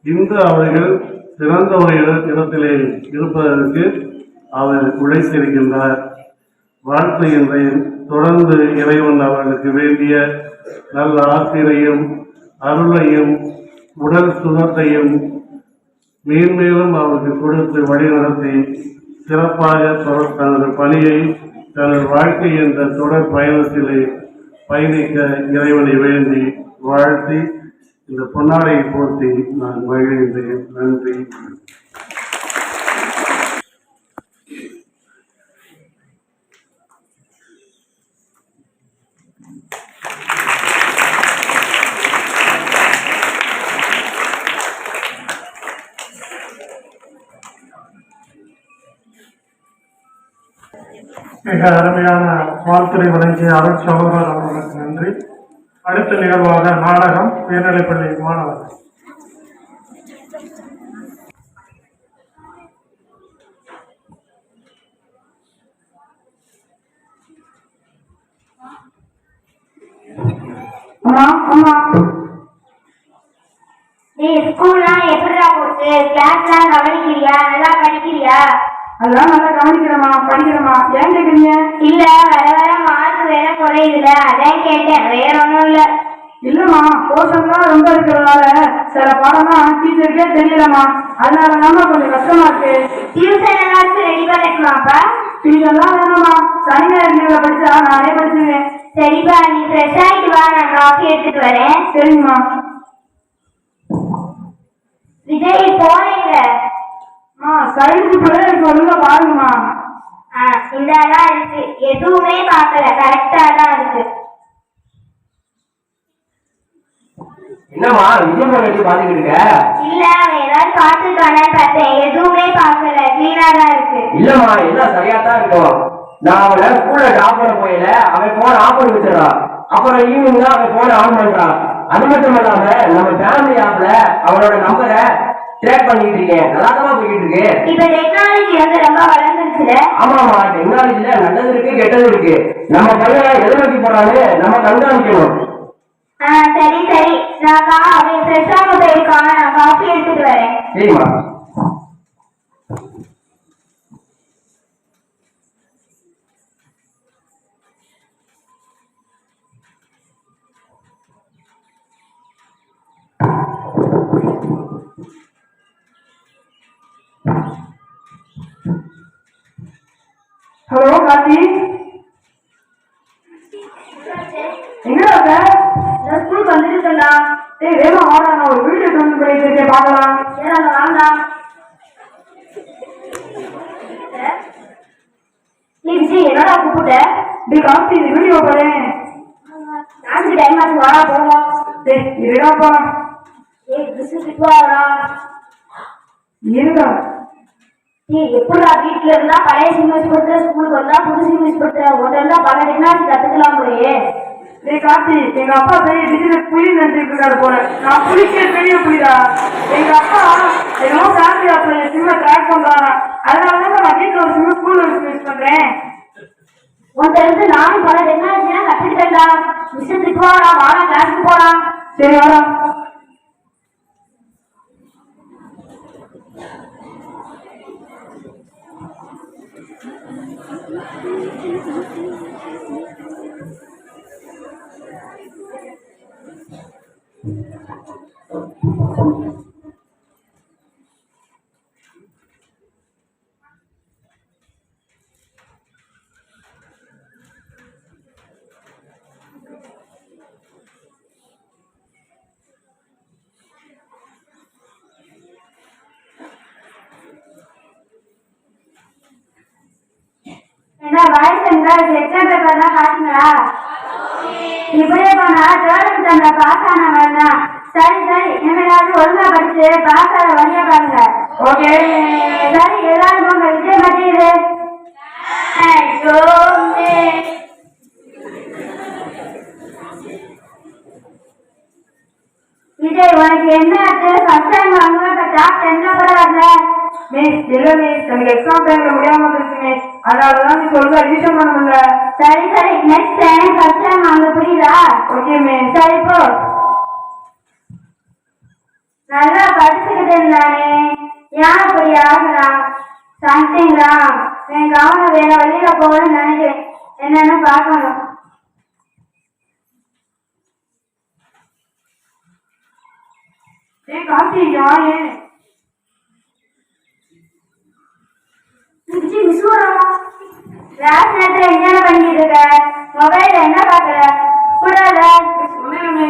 D: இன்று அவர்கள் சிறந்த ஒரு இடத்திலே இருப்பதற்கு அவர் உழைத்திருக்கின்றார். வாழ்த்துகின்றேன். தொடர்ந்து இறைவன் அவர்களுக்கு வேண்டிய நல்ல ஆசிரியையும் அருளையும் உடல் சுகத்தையும் மேன்மேலும் அவருக்கு கொடுத்து வழிநடத்தி சிறப்பாக தனது பணியை தனது வாழ்க்கை என்ற தொடர் பயணத்திலே பயணிக்க இறைவனை வேண்டி வாழ்த்தி இந்த பொன்னாடையை போற்றி நான் மகிழ்கின்றேன். நன்றி.
A: மிக அருமையான வாழ்த்துறை வழங்கிய அருள் சகோதரர் அவர்களுக்கு நன்றி. அடுத்த நிகழ்வாக நாடகம் உயர்நிலைப்பள்ளி மாணவர்கள்.
B: ஸ்கூல்லாம் எப்படிடா போச்சு? கிளாஸ்லாம் கவனிக்கிறியா? நல்லா படிக்கிறியா?
C: அதெல்லாம் நல்லா கவனிக்கிறமா படிக்கிறமா. ஏன் கேக்குறீங்க?
B: இல்ல வர வர மார்க் வேற குறையுதுல, அதான் கேட்டேன். வேற ஒண்ணும் இல்ல.
C: இல்லம்மா, போஷன்லாம் ரொம்ப இருக்கிறதுனால சில பாடம்லாம் டீச்சருக்கே தெரியலம்மா. அதனாலதாம்மா கொஞ்சம் கஷ்டமா இருக்கு.
B: டியூஷன் ஏதாச்சும் ரெடி பண்ணிக்கலாம்ப்பா?
C: டியூஷன்லாம் வேணும்மா. சனி ஞாயிறு படிச்சா நானே படிச்சுவேன்.
B: சரிப்பா, நீ ஃப்ரெஷ் ஆயிட்டு வா, நான் காஃபி எடுத்துட்டு வரேன்.
C: சரிங்கம்மா.
B: விஜய் போறீங்க?
C: சயின்ஸ் பிள்ளைகளுக்கு ஒழுங்கா பாருங்கம்மா.
B: இந்தாதான் இருக்கு, எதுவுமே பார்க்கல, கரெக்டா தான் இருக்கு.
F: என்னம்மா விஜயமா எப்படி பாத்துக்கிட்டு இருக்க?
B: இல்ல, அவன் ஏதாவது பாத்துக்கானு பார்த்தேன், எதுவுமே பார்க்கல, கிளீனா தான் இருக்கு.
F: இல்லம்மா, எல்லாம் சரியா தான் இருக்கும். நான் அவனை ஸ்கூல்ல ட்ராப் பண்ண போயில அவன் போன் ஆஃப் பண்ணி வச்சிடறான். அப்புறம் ஈவினிங் தான் அவன் போன் ஆன் பண்றான். அது மட்டும் இல்லாம நம்ம ஃபேமிலி ஆப்ல அவனோட நம்பரை ட்ராக் பண்ணிட்டு இருக்கேன். நல்லா தான் போய்கிட்டு இருக்கு.
B: இப்ப டெக்னாலஜி வந்து ரொம்ப வளர்ந்துருச்சுல.
F: ஆமாமா, டெக்னாலஜில நல்லது இருக்கு கெட்டது இருக்கு. நம்ம பையன் எதை நோக்கி போறான்னு நம்ம கண்காணிக்கணும்.
B: சரி சரி, நான் அவன் ஃப்ரெஷ்ஷாக போயிருக்கான், நான் காஃபி எடுத்துட்டு வரேன்.
F: சரிம்மா.
C: ஹலோ கார்த்தி, எங்கடா சார்?
B: நான் ஸ்கூலுக்கு வந்துருக்கேன்டா.
C: வேமா வாடா, நான் ஒரு வீடியோ வந்து போயிட்டு இருக்கேன், பார்க்கலாம்.
B: சரி, அங்க வாங்கடா. நீ விஜய் என்னடா கூப்பிட்ட?
C: கார்த்தி, இந்த வீடியோ போறேன்.
B: நாளைக்கு டைம் ஆச்சு, வாடா போகலாம்.
C: இருடாப்பா.
B: திட்டுவாடா.
C: இருடா.
B: நீ எப்படா வீட்டுல இருந்தா பழைய சிம் யூஸ் பண்ற, ஸ்கூலுக்கு வந்தா புது சிம் யூஸ் பண்ற, உடனே பல டெக்னாலஜி கத்துக்கலாம் போயே.
C: கார்த்தி, எங்க அப்பா பெரிய டிஜிட்டல் புலி நினைச்சிட்டு இருக்காரு போல. நான் புலிக்க பெரிய புலிடா. எங்க அப்பா என்னமோ ஃபேமிலி ஆப்ல என் சிம்மை ட்ராக் பண்றாரா. அதனாலதான் நான் வீட்டுல ஒரு சிம் ஸ்கூல்ல யூஸ் பண்றேன்.
B: உன்கிட்ட இருந்து நானும் பல டெக்னாலஜி கத்துக்கிட்டேன்டா. மிஸ் திட்டுவாடா, வாடா கிளாஸுக்கு போலாம்.
C: சரி வாடா.
B: என்ன வாய்ஸ் எக்ஸாம் பேப்பர் தான் பாத்தீங்களா? இப்படியே போனா தேர்ட் எக்ஸாம்ல பாஸ் ஆனவங்க தான். சரி சரி, இனிமேலாவது ஒழுங்கா படிச்சு பாஸ் ஆக வழியா பாருங்க.
C: ஓகே.
B: சரி, எல்லாரும் போங்க. விஜய் மாட்டேங்குது. விஜய், உனக்கு என்ன ஆச்சு? ஃபர்ஸ்ட் டைம் வாங்குவா, இப்ப டாப் 10ல கூட வரல.
C: மிஸ் இல்ல மிஸ், எனக்கு எக்ஸாம் டைம்ல முடியாம இருந்துச்சு மிஸ், அதனாலதான் மிஸ் ஒழுங்கா அட்மிஷன் பண்ண முடியல.
B: சரி சரி, நெக்ஸ்ட் டைம் ஃபர்ஸ்ட் டைம் வாங்க, புரியுதா?
C: Okay miss.
B: சரி போ. நல்லா படிச்சுக்கிட்டு இருந்தானே, ஏன் இப்படி ஆகலாம்? சம்திங்ரா, என் கவனம் வேற வழியில போகணும்னு நினைக்கிறேன். என்னன்னு பார்க்கணும்.
C: ஏய் கார்த்தி, ஏன்
B: கிளாஸ் நேரத்துல என்ன பண்ணிட்டு இருக்க? மொபைல்ல என்ன பாக்குற? கூடாத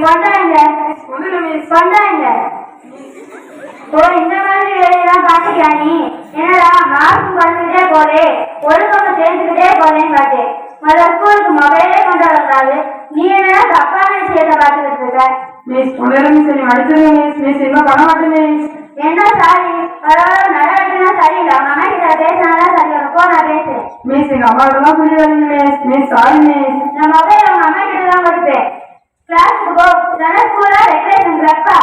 B: கொண்டாங்க கொண்டாங்க. ஓ, இந்த மாதிரி வேலையெல்லாம் பாத்துக்கியா நீ? என்னடா மார்க்கும் குறைஞ்சுக்கிட்டே போதே, ஒழுக்கம் சேர்ந்துக்கிட்டே போதேன்னு பாத்து முதல்ல ஸ்கூலுக்கு மொபைலே கொண்டு வரக்கூடாது. நீ என்னடா தப்பான விஷயத்த பாத்துக்கிட்டு இருக்க?
C: மிஸ் ஒன்றும் மிஸ், நீ அடிச்சது மிஸ். மிஸ் இன்னும் பண்ண மாட்டேன் மிஸ்.
B: என்ன சாரி? நடவடிக்கைனா சரியில்லை. அவங்க அம்மா கிட்ட பேசினாதான் சரி வரும். போ, நான் பேசுறேன்.
C: மிஸ் எங்க அம்மா கிட்ட தான் சொல்லி வரீங்க மிஸ். Miss sorry miss.
B: நான் மொபைல் அவங்க அம்மா கிட்ட தான் கொடுப்பேன். கிளாஸுக்கு போ. ஸ்கூல்ல ரெக்ரேஷன் கிளப்பா,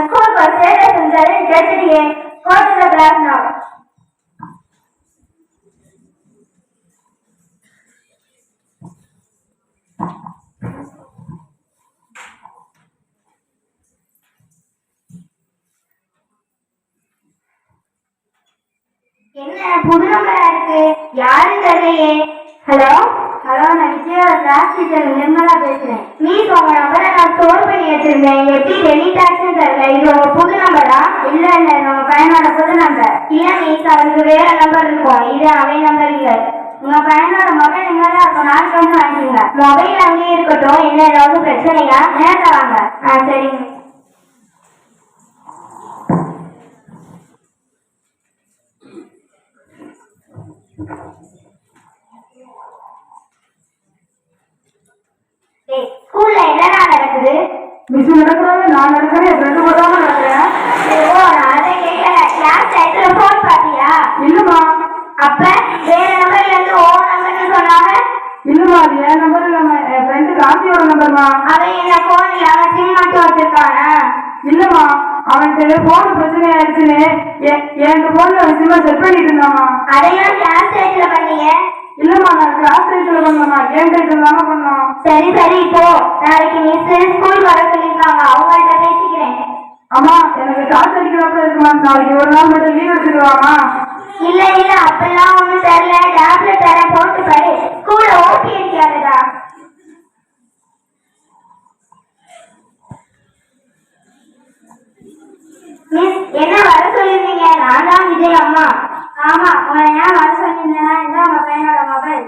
B: ஸ்கூலுக்கு ஒரு ஸ்டேட்டஸ் இருந்தாரு கேட்டுட்டியே. கோச்சுல கிளாஸ் நான் என்ன புது நம்பரா இருக்கு? யாரும் தெரியலையே. ஹலோ ஹலோ, நான் விஜயோட கிளாஸ் டீச்சர் நிர்மலா பேசுறேன். மீஸ், உங்க நம்பரை நான் ஸ்டோர் பண்ணி வச்சிருந்தேன். எப்படி டெலிட் ஆச்சுன்னு தெரியல. இது உங்க புது நம்பரா? இல்ல இல்ல, உங்க பையனோட புது நம்பர். இல்ல மீஸ், அவருக்கு வேற நம்பர் இருக்கும். இது அவன் நம்பர் இல்ல. உங்க பையனோட மொபைல் எங்கதான் இருக்கும்? நாளைக்கு வந்து வாங்கிக்கோங்க. மொபைல் அங்கேயே இருக்கட்டும். என்ன ஏதாவது பிரச்சனையா? நேரத்தை வாங்க. சரிங்க. ஸ்கூல்ல என்னடா நடக்குது?
C: மிஸ் நடக்கிறாங்க, நான் நடக்கிறேன், ரெண்டு போடாம நடக்கிறேன்.
B: ஓ, நான் அதை கேட்கல. கிளாஸ் டைத்துல போன் பாத்தியா?
C: இல்லம்மா.
B: அப்ப வேற நம்பர்ல இருந்து ஓ நம்பர்னு சொன்னாங்க.
C: இல்லம்மா, அது என் நம்பர் இல்லம்மா, என் ஃப்ரெண்டு கார்த்தியோட நம்பர்மா.
B: அவன் என்ன போன் இல்லாம சிம் மட்டும் வச்சிருக்கானா?
C: இல்லம்மா, அவனுக்கு போன் பிரச்சனை ஆயிடுச்சுன்னு என் போன்ல சிம்மா செட் பண்ணிட்டு இருந்தாமா.
B: அதையும் கிளாஸ் டைத்துல பண்ணீங்க?
C: இல்லம்மா, நான் கிளாஸ் டைத்துல பண்ணலாமா, கேம் டைத்துல தானே பண்ணோம்.
B: சரி சரி, இப்போ நாளைக்கு மிஸ் ஸ்கூல் வர சொல்லிருக்காங்க. அவங்கள்ட்ட பேசிக்கிறேன்.
C: அம்மா, எனக்கு கிளாஸ் அடிக்கிறப்ப இருக்குமா, நாளைக்கு ஒரு நாள் மட்டும் லீவ் எடுத்துருவாமா?
B: இல்ல இல்ல, அப்படிலாம் ஒண்ணும் தெரியல. டேப்லெட் தர போட்டு பாரு. ஸ்கூல்ல ஓபி இருக்காதுடா. மிஸ், என்ன வர சொல்லிருந்தீங்க? நான் தான் விஜய் அம்மா. ஆமா, உங்களை ஏன் வர சொல்லியிருந்தேன்னா, இதுதான் உங்க பையனோட மொபைல்.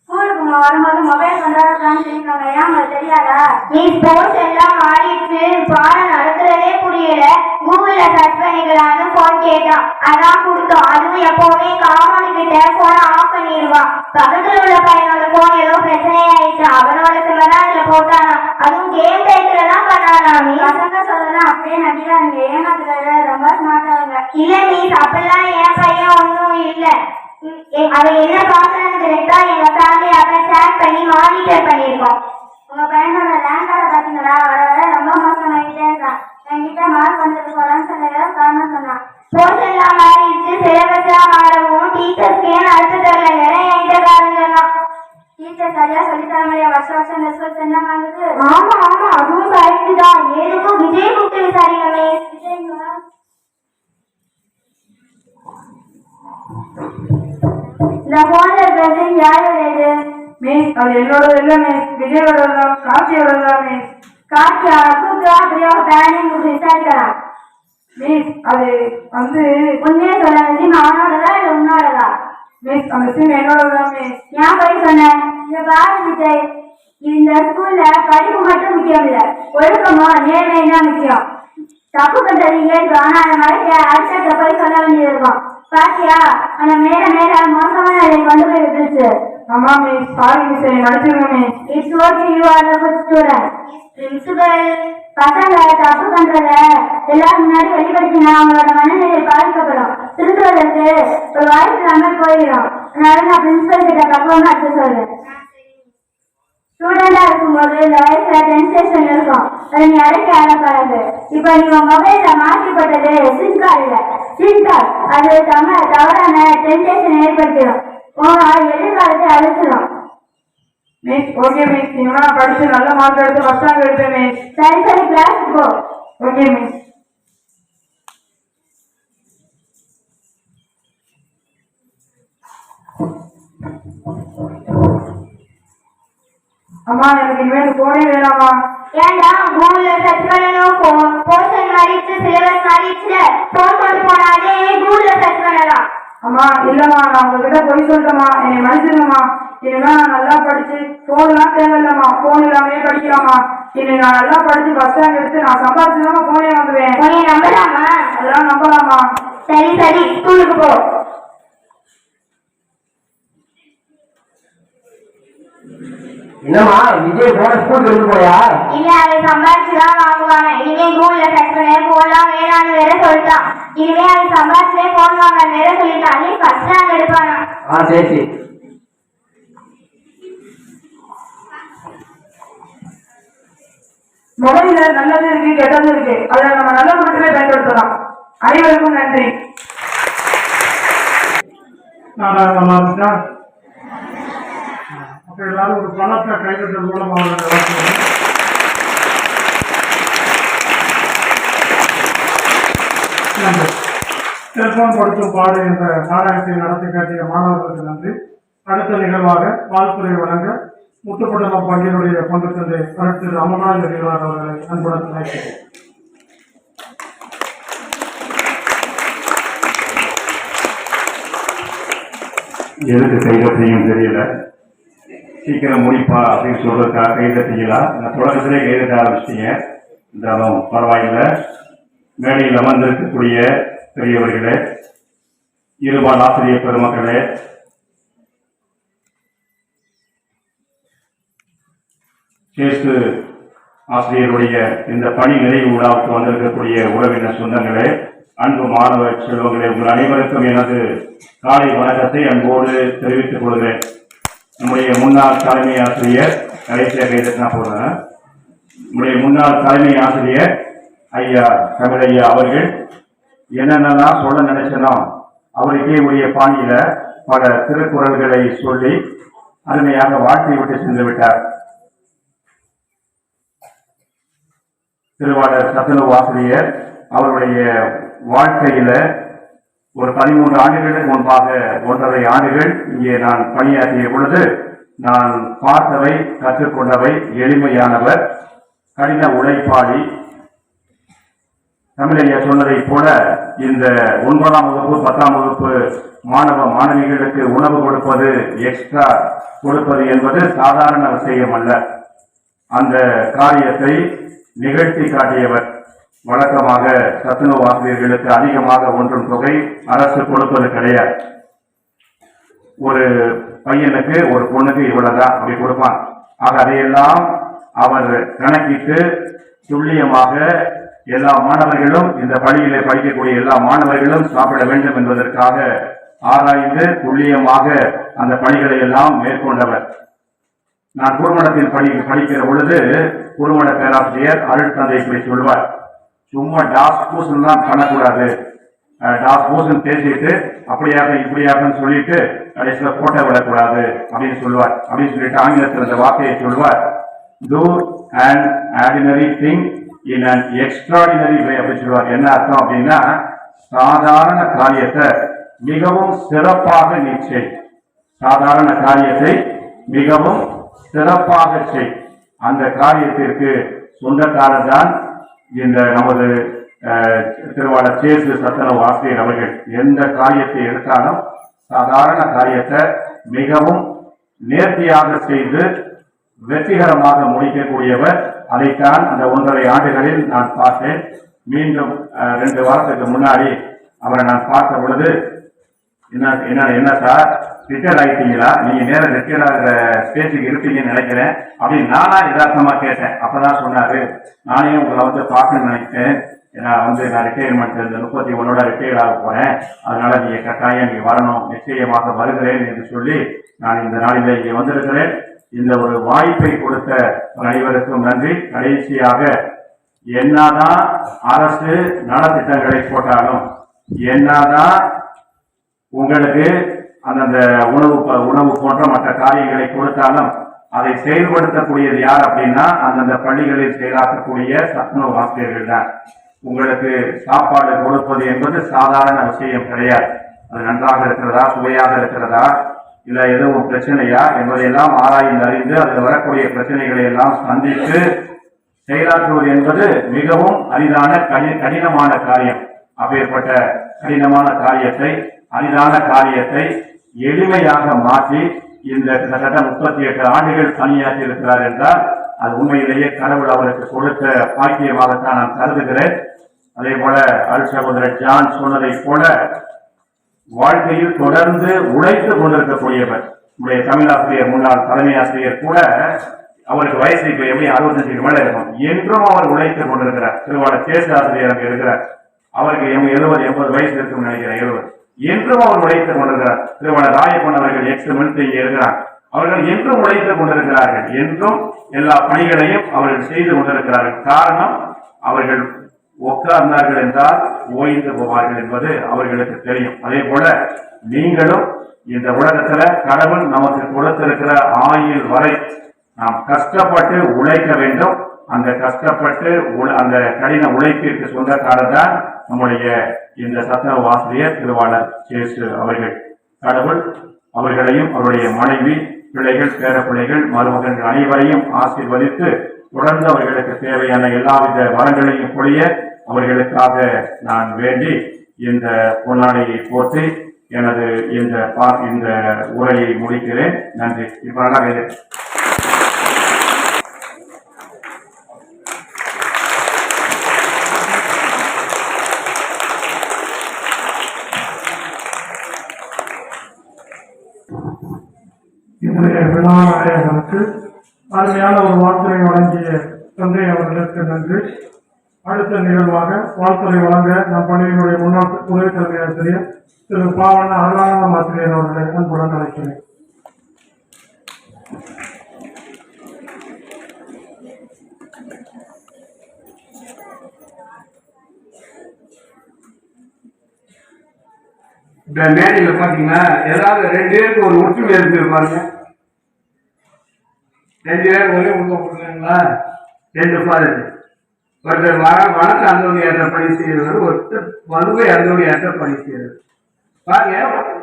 B: ஸ்கூலுக்கு வரும்போது மொபைல் கொண்டாடலாம்னு சொல்லிருக்காங்க. ஏன் உங்களுக்கு தெரியாதா? நீ ஸ்போர்ட்ஸ் எல்லாம் மாறிடுச்சு, பாடம் நடத்துறதே புரியல, கூகுள்ல சர்ச் பண்ணிக்கலாம்னு போன் கேட்டான். அதான் கொடுத்தோம். அதுவும் எப்பவுமே காமன் கிட்ட போனை ஆஃப் பண்ணிடுவான். பக்கத்துல உள்ள பையனோட போன் ஏதோ பிரச்சனையாயிடுச்சு. அவனோட சிம்மதான் அதுல போட்டானா. அதுவும் கேம் டைத்துல தான் பண்ணானா. நீ பசங்க சொல்லலாம் அப்படியே நம்பிதான். நீங்க ஏமாத்துறது ரொம்ப ஸ்மார்ட்டாங்க. இல்ல மீஸ், அப்பெல்லாம் என் பையன் ஒன்றும் இல்ல. அவன் என்ன பாக்குறான்னு தெரிஞ்சா எங்க ஃபேமிலி அப்ப ஷேர் பண்ணி மானிட்டர் பண்ணிருக்கோம். உங்க பையனோட ரேங்க் கார்டை பாத்தீங்களா? வர வர ரொம்ப மோசமாயிட்டே இருக்கான். என்கிட்ட மார்க் வந்தது போலான்னு சொன்னதா காரணம் சொன்னான். ஸ்போர்ட்ஸ் எல்லாம் மாறிடுச்சு, சிலபஸ் எல்லாம் மாறவும் டீச்சர்ஸ்க்கு ஏன் அடுத்த தெரியல. வேற என்கிட்ட காரணம் சொன்னான். டீச்சர் சரியா சொல்லித்தர மாதிரியா வருஷம் வருஷம் ரிசல்ட் என்ன வாங்குது? ஆமா ஆமா, அதுவும் கரெக்ட் தான். எதுக்கும் விஜய் கூப்பிட்டு விசாரிக்கவே. விஜய்ங்களா? இந்த போன்ல இருக்கிறது யாரோட?
C: மிஸ், அது என்னோட இல்ல மிஸ், விஜயோட தான், கார்த்தியோட தான் மிஸ்.
B: கார்த்தியா? கூப்பிட்டா அப்படியே பேரண்ட் கூப்பிட்டு விசாரிக்கலாம்.
C: மிஸ், அது வந்து
B: உண்மையே சொல்ல வேண்டிய அவனோடதா இல்ல உன்னோடதா?
C: மிஸ், அந்த சிம் என்னோட தான் மிஸ்.
B: ஏன் போய் சொன்னேன்? இந்த பாரு விஜய், இந்த ஸ்கூல்ல படிப்பு மட்டும் முக்கியம் இல்ல, ஒழுக்கமா நேர்மையும் தான் முக்கியம். தப்பு பண்றது இயல்பு. ஆனா அந்த மாதிரி அடுத்த போய் சொல்ல வேண்டியது இருக்கும். பாத்தியா அந்த மேல மேல மோசமான நிலை கொண்டு போய் விட்டுருச்சு.
C: ஆமா மிஸ், சாரி மிஸ், என்னை மன்னிச்சிருங்க miss.
B: It's okay, you are a good student. Principal, பசங்க தப்பு பண்றத எல்லாரும் முன்னாடி வெளிப்படுத்தினா அவங்களோட மனநிலை பாதிக்கப்படும். திருத்துவதற்கு ஒரு வாய்ப்பு இல்லாமல் போயிடும். அதனால நான் பிரின்சிபல் கிட்ட பக்குவமா எடுத்து சொல்றேன். ஸ்டூடெண்டா இருக்கும்போது இந்த வயசுல டென்சேஷன் இருக்கும். அதை நீ அடைக்க ஆரப்பாரு. இப்ப நீ உன் மொபைல்ல மாற்றி போட்டது சிம் கார்டு இல்ல, சிம் கார்டு. அது தவறான டென்சேஷன் ஏற்படுத்திடும். உங்க எதிர்காலத்தை அழிச்சிடும்.
C: மிஸ், ஓகே மிஸ், நீங்க படிச்சு நல்ல மார்க் எடுத்து ஃபர்ஸ்ட் ரேங்க் எடுத்தேன் மிஸ்.
B: சரி சரி, கிளாஸ் போ.
C: Okay miss. அம்மா, எனக்கு இனிமேல் போனே வேணாமா?
B: ஏன்டா கூகுள்ல சர்ச் பண்ணணும், போர்ஷன் மாறிடுச்சு, சிலபஸ் மாறிடுச்சு, போன் கொண்டு போனாலே கூகுள்ல சர்ச் பண்ணலாம்.
C: அம்மா இல்லம்மா, நான் உங்ககிட்ட போய் சொல்லிட்டேம்மா, என்னை மன்னிச்சிருங்கம்மா. இனிமே நான் நல்லா படிச்சு போன்லாம் தேவையில்லம்மா, போன் இல்லாமே படிக்கலாமா. இனி நான் நல்லா படிச்சு ஃபர்ஸ்ட் ரேங்க் எடுத்து நான் சம்பாதிச்சுதான் போனே வாங்குவேன்.
B: உன்னை நம்பலாமா?
C: அதெல்லாம் நம்பலாமா?
B: சரி சரி, ஸ்கூலுக்கு போ.
F: என்னம்மா விஜய் போன ஸ்கூலுக்கு எடுத்து போயா?
B: இல்ல, அதை சம்பாதிச்சுதான் வாங்குவாங்க. இனிமே கூகுள்ல சர்ச் பண்ண போன்லாம் வேணான்னு வேற சொல்லிட்டான். இனிமே அதை சம்பாதிச்சே போன் வாங்க வேற சொல்லிட்டான். நீ ஃபர்ஸ்ட் ரேங்க் எடுப்பானா?
F: சரி சரி.
C: மொபைல்ல நல்லது இருக்கு, கெட்டது இருக்கு. அதை நம்ம நல்ல மட்டுமே பயன்படுத்தலாம். அனைவருக்கும் நன்றி.
A: நாடகமா இருக்கா? அப்ப எல்லாரும் ஒரு பணத்தை கைவிட்டல் மூலமாக நன்றி. செல்போன் கொடுத்தும் பாடு என்ற நாடகத்தை நடத்தி காட்டிய மாணவர்களுக்கு நன்றி. அடுத்த நிகழ்வாக வாழ்த்துறை வழங்க முத்துப்பட்டணம் பள்ளியினுடைய பங்கு தந்தை கருத்து அமர்நாள் நிகழ்வார் அவர்களை அன்புடன் அழைக்கிறேன்.
G: எதுக்கு கைதத்தையும் தெரியல, சீக்கிரம் முடிப்பா அப்படின்னு சொல்றதுக்காக கைதட்டிக்கலாம். நான் தொடக்கத்திலே கைதட்ட ஆரம்பிச்சிட்டீங்க. இருந்தாலும் பரவாயில்லை. மேடையில் அமர்ந்திருக்கக்கூடிய பெரியவர்களே, இருபால் ஆசிரியர் பெருமக்களே, சேசு ஆசிரியருடைய இந்த பணி நிறைவு விழாவுக்கு வந்திருக்கக்கூடிய உறவினர் சொந்தங்களே, அன்பு மாணவ செல்வங்களே, உங்கள் அனைவருக்கும் எனது காலை வணக்கத்தை அன்போடு தெரிவித்துக் கொள்கிறேன். நம்முடைய முன்னாள் தலைமை ஆசிரியர், கடைசியாக கைதட்டினா போடுறேன், நம்முடைய முன்னாள் தலைமை ஆசிரியர் ஐயா தமிழையா அவர்கள் என்னென்னலாம் சொல்ல நினைச்சனோ அவருக்கே உரிய பாணியில பல திருக்குறள்களை சொல்லி அருமையாக வாழ்த்தி விட்டு சென்று விட்டார். திருவாளர் சத்துணவு ஆசிரியர் அவருடைய வாழ்க்கையில ஒரு 13 ஆண்டுகளுக்கு முன்பாக 1.5 ஆண்டுகள் இங்கே நான் பணியாற்றிய பொழுது நான் பார்த்தவை, கற்றுக்கொண்டவை, எளிமையானவர், கடின உழைப்பாளி. தமிழையா சொன்னதை போல இந்த 9ஆம் வகுப்பு 10ஆம் வகுப்பு மாணவ மாணவிகளுக்கு உணவு கொடுப்பது, எக்ஸ்ட்ரா கொடுப்பது என்பது சாதாரண விஷயம் அல்ல. அந்த காரியத்தை நிகழ்த்தி காட்டியவர். வழக்கமாக சத்துணவு ஆசிரியர்களுக்கு அதிகமாக ஒன்றும் தொகை அரசு கொடுப்பது கிடையாது. ஒரு பையனுக்கு ஒரு பொண்ணுக்கு இவ்வளவுதான் அப்படி கொடுப்பான். ஆக அதையெல்லாம் அவர் கணக்கிட்டு துல்லியமாக எல்லா மாணவர்களும், இந்த பள்ளியிலே படிக்கக்கூடிய எல்லா மாணவர்களும் சாப்பிட வேண்டும் என்பதற்காக ஆராய்ந்து துல்லியமாக அந்த பணிகளை எல்லாம் மேற்கொண்டவர். நான் குருமணத்தில் படிக்கிற பொழுது குருமண பேராசிரியர் அருள் தந்தை இப்படி சொல்வார், சும்மா டாஸ் பூசன் தான் பண்ணக்கூடாது, டாஸ் பூசன் பேசிட்டு அப்படியாக இப்படியாகன்னு சொல்லிட்டு கடைசியில் போட்டோ விடக்கூடாது அப்படின்னு சொல்லுவார். அப்படின்னு சொல்லிட்டு ஆங்கிலத்தில் அந்த வார்த்தையை சொல்வார், do an ordinary thing in an extraordinary way அப்படின்னு சொல்லுவார். என்ன அர்த்தம் அப்படின்னா, சாதாரண காரியத்தை மிகவும் சிறப்பாக நீ செய், சாதாரண காரியத்தை மிகவும் சிறப்பாக செய். அந்த காரியத்திற்கு சொந்தக்காரர் தான் இந்த நமது திருவாளர் சேசு சத்துணவு ஆசிரியர் அவர்கள். எந்த காரியத்தை எடுத்தாலும் சாதாரண காரியத்தை மிகவும் நேர்த்தியாக செய்து வெற்றிகரமாக முடிக்கக்கூடியவர். அதைத்தான் அந்த 1.5 ஆண்டுகளில் நான் பார்த்தேன். மீண்டும் 2 வாரத்துக்கு முன்னாடி அவரை நான் பார்த்த பொழுது என்ன சார் ரிட்டையர்ட் ஆகிட்டீங்களா, நீங்க நேரம் ரிட்டையர்ட் ஆகிற ஸ்டேஜுக்கு இருப்பீங்கன்னு நினைக்கிறேன் அப்படின்னு நானா யதார்த்தமா கேட்டேன். அப்பதான் சொன்னாரு, நானே உங்களை பார்க்கணும்னு நினைக்கிறேன், நான் ரிட்டையர்மெண்ட் இந்த 31 ரிட்டையர்ட் ஆக போறேன், அதனால நீங்க கட்டாயம் நீங்க வரணும், நிச்சயமாக வருகிறேன் என்று சொல்லி நான் இந்த நாளில் இங்கே வந்திருக்கிறேன். இந்த ஒரு வாய்ப்பை கொடுத்த அனைவருக்கும் நன்றி. கடைசியாக, என்னதான் அரசு நலத்திட்டங்களை போட்டாலும், என்னதான் உங்களுக்கு அந்தந்த உணவு போன்ற மற்ற காரியங்களை கொடுத்தாலும், அதை செயல்படுத்தக்கூடியது யார் அப்படின்னா அந்தந்த பள்ளிகளில் செயலாற்றக்கூடிய சத்துணவு ஆசிரியர்கள் தான். உங்களுக்கு சாப்பாடு கொடுப்பது என்பது சாதாரண விஷயம் கிடையாது. அது நன்றாக இருக்கிறதா, சுவையாக இருக்கிறதா, இல்ல எதுவும் பிரச்சனையா என்பதையெல்லாம் ஆராய்ந்து அறிந்து அதில் வரக்கூடிய பிரச்சனைகளை எல்லாம் சந்தித்து செயலாற்றுவது என்பது மிகவும் அரிதான கடினமான காரியம். அப்பேற்பட்ட கடினமான காரியத்தை, அரிதான காரியத்தை எளிமையாக மாற்றி இந்த கிட்டத்தட்ட 38 ஆண்டுகள் பணியாற்றி இருக்கிறார் என்றால் அது உண்மையிலேயே கடவுள் அவருக்கு கொடுத்த பாக்கியமாகத்தான் நான் கருதுகிறேன். அதே போல சகோதரர் ஜான் சொன்னதை போல வாழ்க்கையில் தொடர்ந்து உழைத்துக் கொண்டிருக்கக்கூடியவர். நம்முடைய தமிழாசிரியர், முன்னாள் தலைமை ஆசிரியர் கூட, அவருக்கு வயசு இப்ப எப்படி 65 மேல இருக்கும், என்றும் அவர் உழைத்துக் கொண்டிருக்கிறார். திருவாளர் சேஷ ஆசிரியர் அங்கே இருக்கிறார், அவருக்கு 70-80 வயசு இருக்கும்னு நினைக்கிறேன், 70. என்றும் அவர் உழைத்துக் கொண்டிருக்கிறார். திருவாளர் ராயப்பன் அவர்கள் மினிஸ்டர் இங்கே இருக்கிறார், அவர்கள் என்றும் உழைத்துக் கொண்டிருக்கிறார்கள். என்றும் எல்லா பணிகளையும் அவர்கள் செய்து கொண்டிருக்கிறார்கள். காரணம், அவர்கள் உட்கார்ந்தார்கள் என்றால் ஓய்ந்து போவார்கள் என்பது அவர்களுக்கு தெரியும். அதே போல நீங்களும் இந்த உலகத்துல கடவுள் நமக்கு கொடுத்திருக்கிற ஆயுள் வரை நாம் கஷ்டப்பட்டு உழைக்க வேண்டும். அந்த கஷ்டப்பட்டு அந்த கடின உழைப்பிற்கு சொந்தக்காரர் தான் நம்முடைய இந்த சத்துணவு ஆசிரியர் திருவாளர் சேசு அவர்கள். கடவுள் அவர்களையும் அவருடைய மனைவி, பிள்ளைகள், பேரப்பிள்ளைகள், மருமகன்கள் அனைவரையும் ஆசீர்வதித்து தொடர்ந்து அவர்களுக்கு தேவையான எல்லாவித வரங்களையும் பொழிய அவர்களுக்காக நான் வேண்டி இந்த பொன்னாடையை போற்றி எனது இந்த உரையை முடிக்கிறேன். நன்றி. இப்ப நல்லா
A: இன்றைய விழா நாயகனுக்கு அருமையான ஒரு வார்த்தையை வழங்கிய தந்தை அவர்களுக்கு நன்றி. அடுத்த நிகழ்வாக வாழ்த்துறை வழங்க நம் பள்ளியினுடைய முன்னாள் உதவி தலைமை ஆசிரியர் திரு பாவண்ண அருளானந்தம் ஆசிரியர் அவர்களை அன்புடன் அழைக்கிறேன்.
H: இந்த மேடையில் பார்த்தீங்கன்னா ஏதாவது 2 பேருக்கு ஒரு ஒற்றுமை இருக்கு பாருங்க. 2 பேர் ஒரே கொடுங்களா, 2 ஃபாதர், ஒருத்தர் வணக்க அந்தோணி ஏற்ற பணி செய்யறது, ஒருத்தர் வலுவை அந்தோணி ஏற்ற பணி செய்யறது. பாருங்க,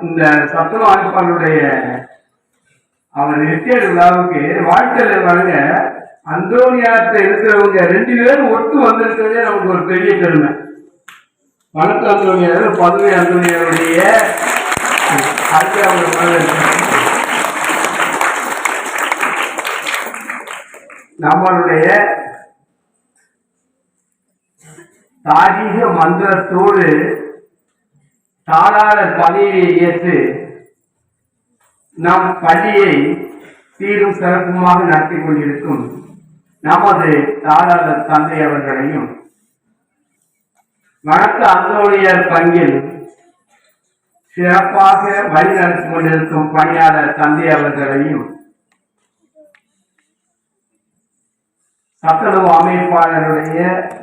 H: இந்த சத்துணவு அமைப்பாளருடைய அவர் ரிட்டையர்டு விழாவுக்கு வாழ்க்கையில் பாருங்க, அந்தோணியாற்ற இருக்கிறவங்க 2 பேரும் ஒட்டு வந்திருக்கிறதே நமக்கு ஒரு பெரிய பெருமை. வணக்க அந்தோணியார், பதுவை அந்தோணியாருடைய நம்மளுடைய தாரீக மந்திரத்தோடு தாளாளர் பதவியை ஏற்று நம் பள்ளியை சீரும் சிறப்புமாக நடத்தி கொண்டிருக்கும் நமது தாளாளர் தந்தை அவர்களையும், வணக்க அந்தோணியர் பங்கில் சிறப்பாக வழிநடத்தி கொண்டிருக்கும் பணியாளர் தந்தை அவர்களையும், சத்துணவு அமைப்பாளருடைய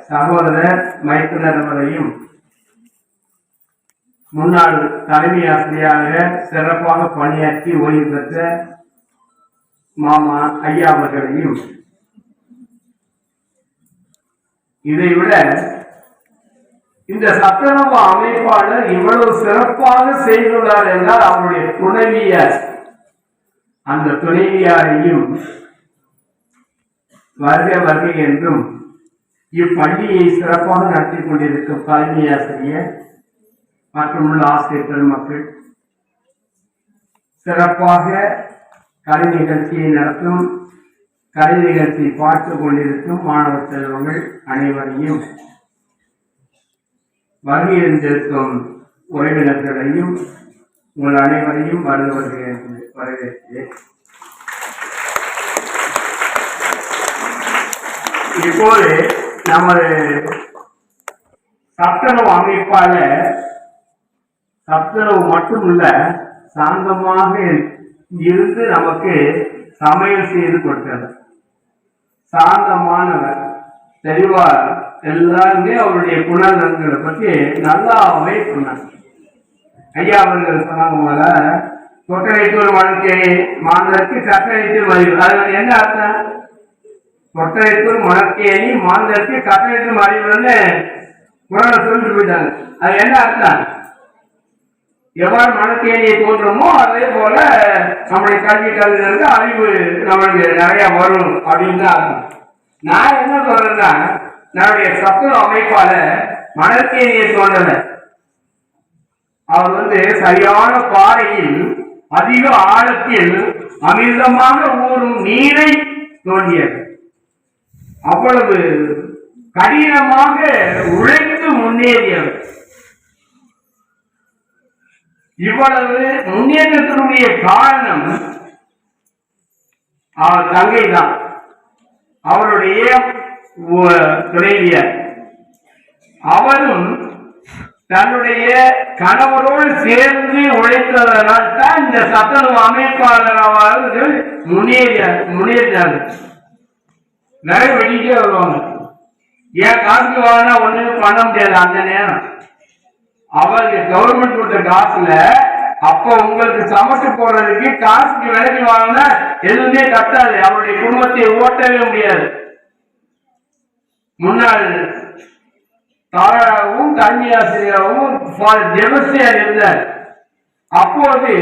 H: சகோதரர் மைத்துனர் அவர்களையும், முன்னாள் தலைமை ஆசிரியராக சிறப்பாக பணியாற்றி ஓய்வு பெற்ற மாமா ஐயா அவர்களையும், இதைவிட இந்த சத்துணவு அமைப்பாளர் இவ்வளவு சிறப்பாக செய்துள்ளார் என்றால் அவருடைய துணைவியார், அந்த துணைவியாரையும் வருக என்றும் இப்பள்ளியை சிறப்பாக நடத்தி கொண்டிருக்கும் தலைமை ஆசிரியர் மற்றும் உள்ள ஆசிரியர் பெருமக்கள், சிறப்பாக கலை நிகழ்ச்சியை நடத்தும், கலை நிகழ்ச்சியை பார்த்துக் கொண்டிருக்கும் மாணவ செல்வங்கள் அனைவரையும், வருகை இருந்திருக்கும் உறவினர்களையும் உங்கள் அனைவரையும் வரவேற்கிறேன். இப்போது நமது சத்துணவு அமைப்பால சத்துணவு மட்டுமல்ல, சாந்தமாக இருந்து நமக்கு சமையல் செய்து கொடுத்தவர். சாந்தமானவர், தெளிவா எல்லாருமே அவருடைய குணநலன்களை பற்றி நல்லாவே சொன்னாங்க. ஐயா அவர்கள் சொன்னாங்க, தொட்டரைத்தூர் வாழ்க்கை மாந்தருக்கு கட்டளைத்தூர் மறிவு. அது என்ன அர்த்தம்? தொட்டரைத்தூர் மணக்கேணி மாந்தருக்கு கட்டளைத்தூர் மறிவுன்னு குரலை சொல்லிட்டு போயிட்டாங்க. அது என்ன அர்த்தம்? எவ்வாறு மணக்கேணியை தோன்றமோ அதே போல நம்முடைய கல்வி கல்வியிலிருந்து அறிவு நம்மளுக்கு நிறைய வரும் அப்படின்னு தான் அர்த்தம். நான் என்ன சொல்றேன்னா, நம்முடைய சத்துணவு அமைப்பால மணக்கேணியை தோன்றல, அவர் சரியான பாறையில் அதிக ஆழத்தில் அமிர்தமாக ஊறும் நீரை தோன்றியது. அவ்வளவு கடினமாக உழைத்து முன்னேறியவர். இவ்வளவு முன்னேற்றத்தினுடைய காரணம் அவர் தங்கை தான், அவருடைய துணைவியர். அவரும் தன்னுடைய கணவரோடு சேர்ந்து உழைத்ததனால் தான் இந்த சத்துணவு அமைப்பாளர்கள் முன்னேறினார்கள். நிறைய வெளியே வருவாங்க, ஏன் காசுக்கு வாங்கினா ஒண்ணுமே பண்ண முடியாது. அந்த நேரம் அவருக்கு கவர்மெண்ட் கொடுத்த காசுல அப்ப உங்களுக்கு சமைச்சு போடுறதுக்கு காசுக்கு விலைக்கு வாங்கினா எதுவுமே கட்டாது, அவருடைய குடும்பத்தை ஓட்டவே முடியாது. முன்னாள் தாராவும் கல்வி ஆசிரியராகவும் ஜெபஸ்டியார் இருந்தார். அப்போது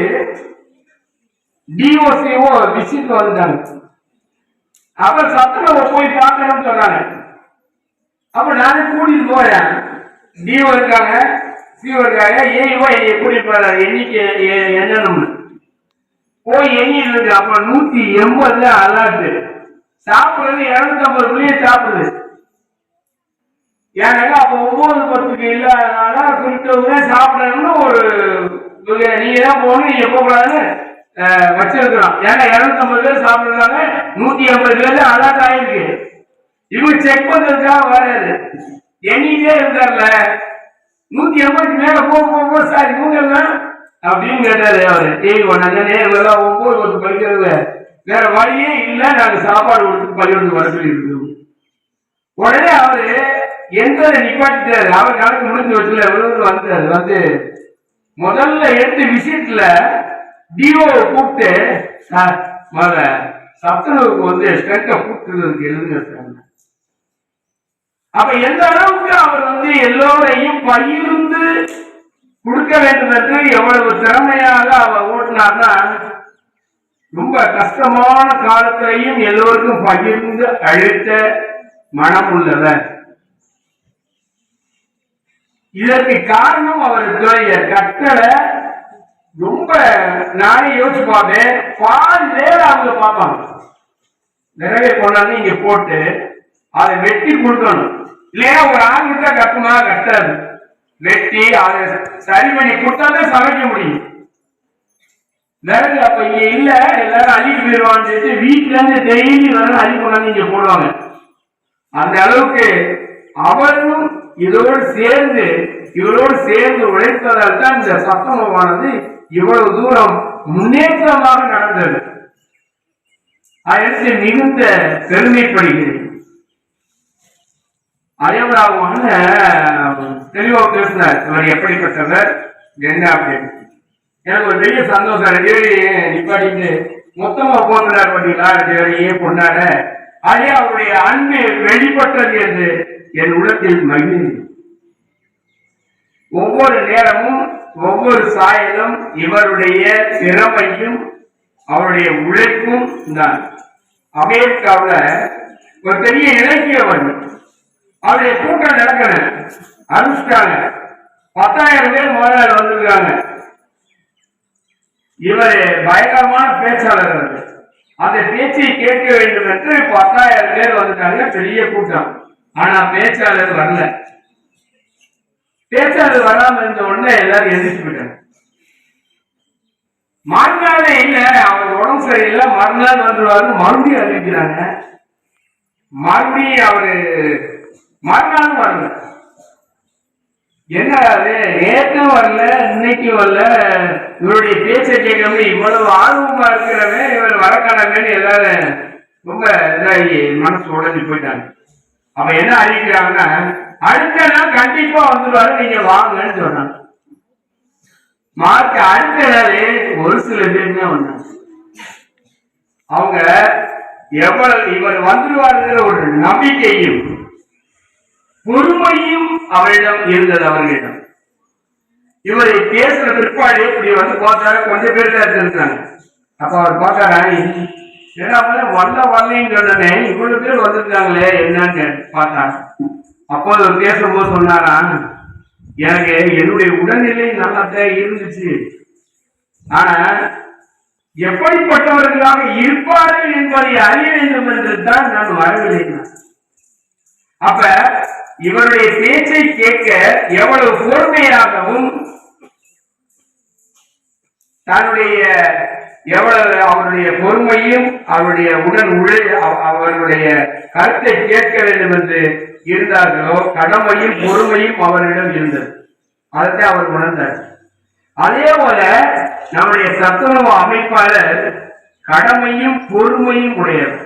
H: டிஓசிஓ விசிட் வந்தாங்க. அவர் சத்துணவை போய் பார்க்கணும்னு சொன்னாங்க. அப்ப நானே கூட்டிட்டு போறேன். டிஓ இருக்காங்க, சிஓ இருக்காங்க, ஏஓ எப்படி எண்ணிக்கை எண்ணணும்னு போய் எண்ணிட்டு இருக்கு. அப்ப 180 அலாட்டு, சாப்பிடுறது 250 சாப்பிடுது. ஏன்னாங்க அப்ப 9-10 இல்லாதனால குறித்தவங்க சாப்பிடணும்னு ஒரு நீங்க தான் போகணும், நீங்க போகக்கூடாதுன்னு வச்சிருக்கிறோம். ஏன்னா 250 பேர் சாப்பிடுறாங்க, 180 பேர் அலாட் ஆயிருக்கு. இவங்க செக் பண்றதுக்காக வராது, எண்ணிட்டே இருந்தார்ல. 180 மேல போக சார் இவங்க அப்படின்னு கேட்டாரு அவரு. நேரம் 9 படிக்கிறது வேற வழியே இல்லை, நாங்க சாப்பாடு கொடுத்து பள்ளிக்கூடத்துக்கு வர சொல்லி இருக்கோம். உடனே அவரு எங்களை நிப்பாட்டிட்டாரு. அவர் கணக்கு முடிஞ்சு வச்சுல வந்தாரு. முதல்ல எடுத்து விசிட்ல டிஓ கூப்பிட்டு, சார் முதல்ல சத்துணவுக்கு ஸ்ட்ரென்த்தை கூப்பிட்டு எழுதுங்க. அப்ப எந்த அளவுக்கு அவர் எல்லோரையும் பகிர்ந்து கொடுக்க வேண்டும் என்று எவ்வளவு திறமையாக அவர் ஓட்டினார்னா, ரொம்ப கஷ்டமான காலத்திலையும் எல்லோருக்கும் பகிர்ந்து அழைத்த மனம் உள்ளவர். இதற்கு காரணம் அவருடைய கட்டளை. ரொம்ப நானே யோசிச்சு பார்த்தேன், பாதி வேலை அவங்க பார்ப்பாங்க. நிறைய கொண்டாந்து இங்க போட்டு அதை வெட்டி கொடுக்கணும். இல்லையா ஒரு ஆள் விட்டா கட்டுமா? கட்டாது. வெட்டி அதை சரி பண்ணி கொடுத்தாதான் சமைக்க முடியும். விறகு அப்ப இங்க இல்ல, எல்லாரும் அள்ளிட்டு போயிடுவான்னு சொல்லிட்டு வீட்டுல இருந்து டெய்லி வேணும் அள்ளி கொண்டாந்து இங்க போடுவாங்க. அந்த அளவுக்கு அவரும் இதோடு சேர்ந்து உழைப்பதால் தான் இந்த சத்துணவானது இவ்வளவு தூரம் முன்னேற்றமாக நடந்தது. அதற்கு மிகுந்த பெருமைப்படுகிறேன். அதேபோல தெளிவாக பேசினார், இவர் எப்படிப்பட்டவர் என்ன அப்படின்னு. எனக்கு ஒரு பெரிய சந்தோஷம். நிப்பாட்டிட்டு மொத்தமா போன்றார் பார்த்தீங்களா, பொண்ணாட. அதே அவருடைய அன்பு வெளிப்பட்டது என்று என் உள்ளத்தில் மகிழ்ந்து, ஒவ்வொரு நேரமும் ஒவ்வொரு சாயலும் இவருடைய திறமையும் அவருடைய உழைப்பும் தான். அமெரிக்காவில் ஒரு பெரிய இலக்கியவன், அவருடைய கூட்டம் நடக்கணும் அறிவிச்சிட்டாங்க. 10,000 பேர் முதலாளி வந்திருக்காங்க. இவர் பயங்கரமான பேச்சாளர். அந்த பேச்சை கேட்க வேண்டும் என்று 10,000 பேர் வந்துட்டாங்க, பெரிய கூட்டம். ஆனா பேச்சாளர் வரல. பேச்சாளர் வராம இருந்த உடனே எல்லாரும் எதிர்த்து போயிட்டாங்க. மறுநாள் இல்ல அவர் உடம்பு சரியில்லை, மறுநாள் வந்துடுவாரு, மறுபடியும் அறிவிக்கிறாங்க. மறுபடியும் அவரு மறுநாள் வரல. என்ன அது நேற்றும் வரல, இன்னைக்கு வரல, இவருடைய பேச்சை கேட்கறது இவ்வளவு ஆர்வமா இருக்கிறவன் இவர் வரக்கானவேன்னு எல்லாரும் ரொம்ப இதாகி மனசு உடஞ்சி போயிட்டாங்க. அப்ப என்ன அறிவிக்கிறாங்கன்னா, அடுத்த நாள் கண்டிப்பா வந்துடுவாரு, நீங்க வாங்கன்னு சொன்னாங்க. மார்க் அடுத்த நாள் ஒரு சில பேர் தான் வந்தாங்க. அவங்க எவ்வளவு இவர் வந்துடுவாருங்கிற ஒரு நம்பிக்கையும் பொறுமையும் அவரிடம் இருந்தது. அவர்களிடம் இவரை பேசுற பிற்பாடு இப்படி வந்து பார்த்தாரு, கொஞ்சம் பேர் தான் இருந்திருக்காங்க. அப்ப அவர் பார்த்தாரா, ஏன்னா வரலன்னு சொன்னே, இவ்வளவு பேர் வந்திருக்காங்களே என்னன்னு பார்த்தாங்க. அப்போ அவர் பேசும்போது சொன்னாரா, எனக்கு என்னுடைய உடல்நிலை நல்லாத்தான் இருந்துச்சு, ஆனா எப்படிப்பட்டவர்களாக இருப்பார்கள் என்பதை அறிய வேண்டும் என்று தான் நான் வரவில்லை. அப்ப இவருடைய பேச்சை கேட்க எவ்வளவு பொறுமையாகவும் தன்னுடைய எவ்வளவு அவருடைய பொறுமையும் அவருடைய அவருடைய கருத்தை கேட்க வேண்டும் என்று இருந்தார்களோ, கடமையும் பொறுமையும் அவரிடம் இருந்தது. அதைத்தான் அவர் உணர்ந்தார். அதே போல நம்முடைய சத்துணவு அமைப்பாளர் கடமையும் பொறுமையும் உடையவர்.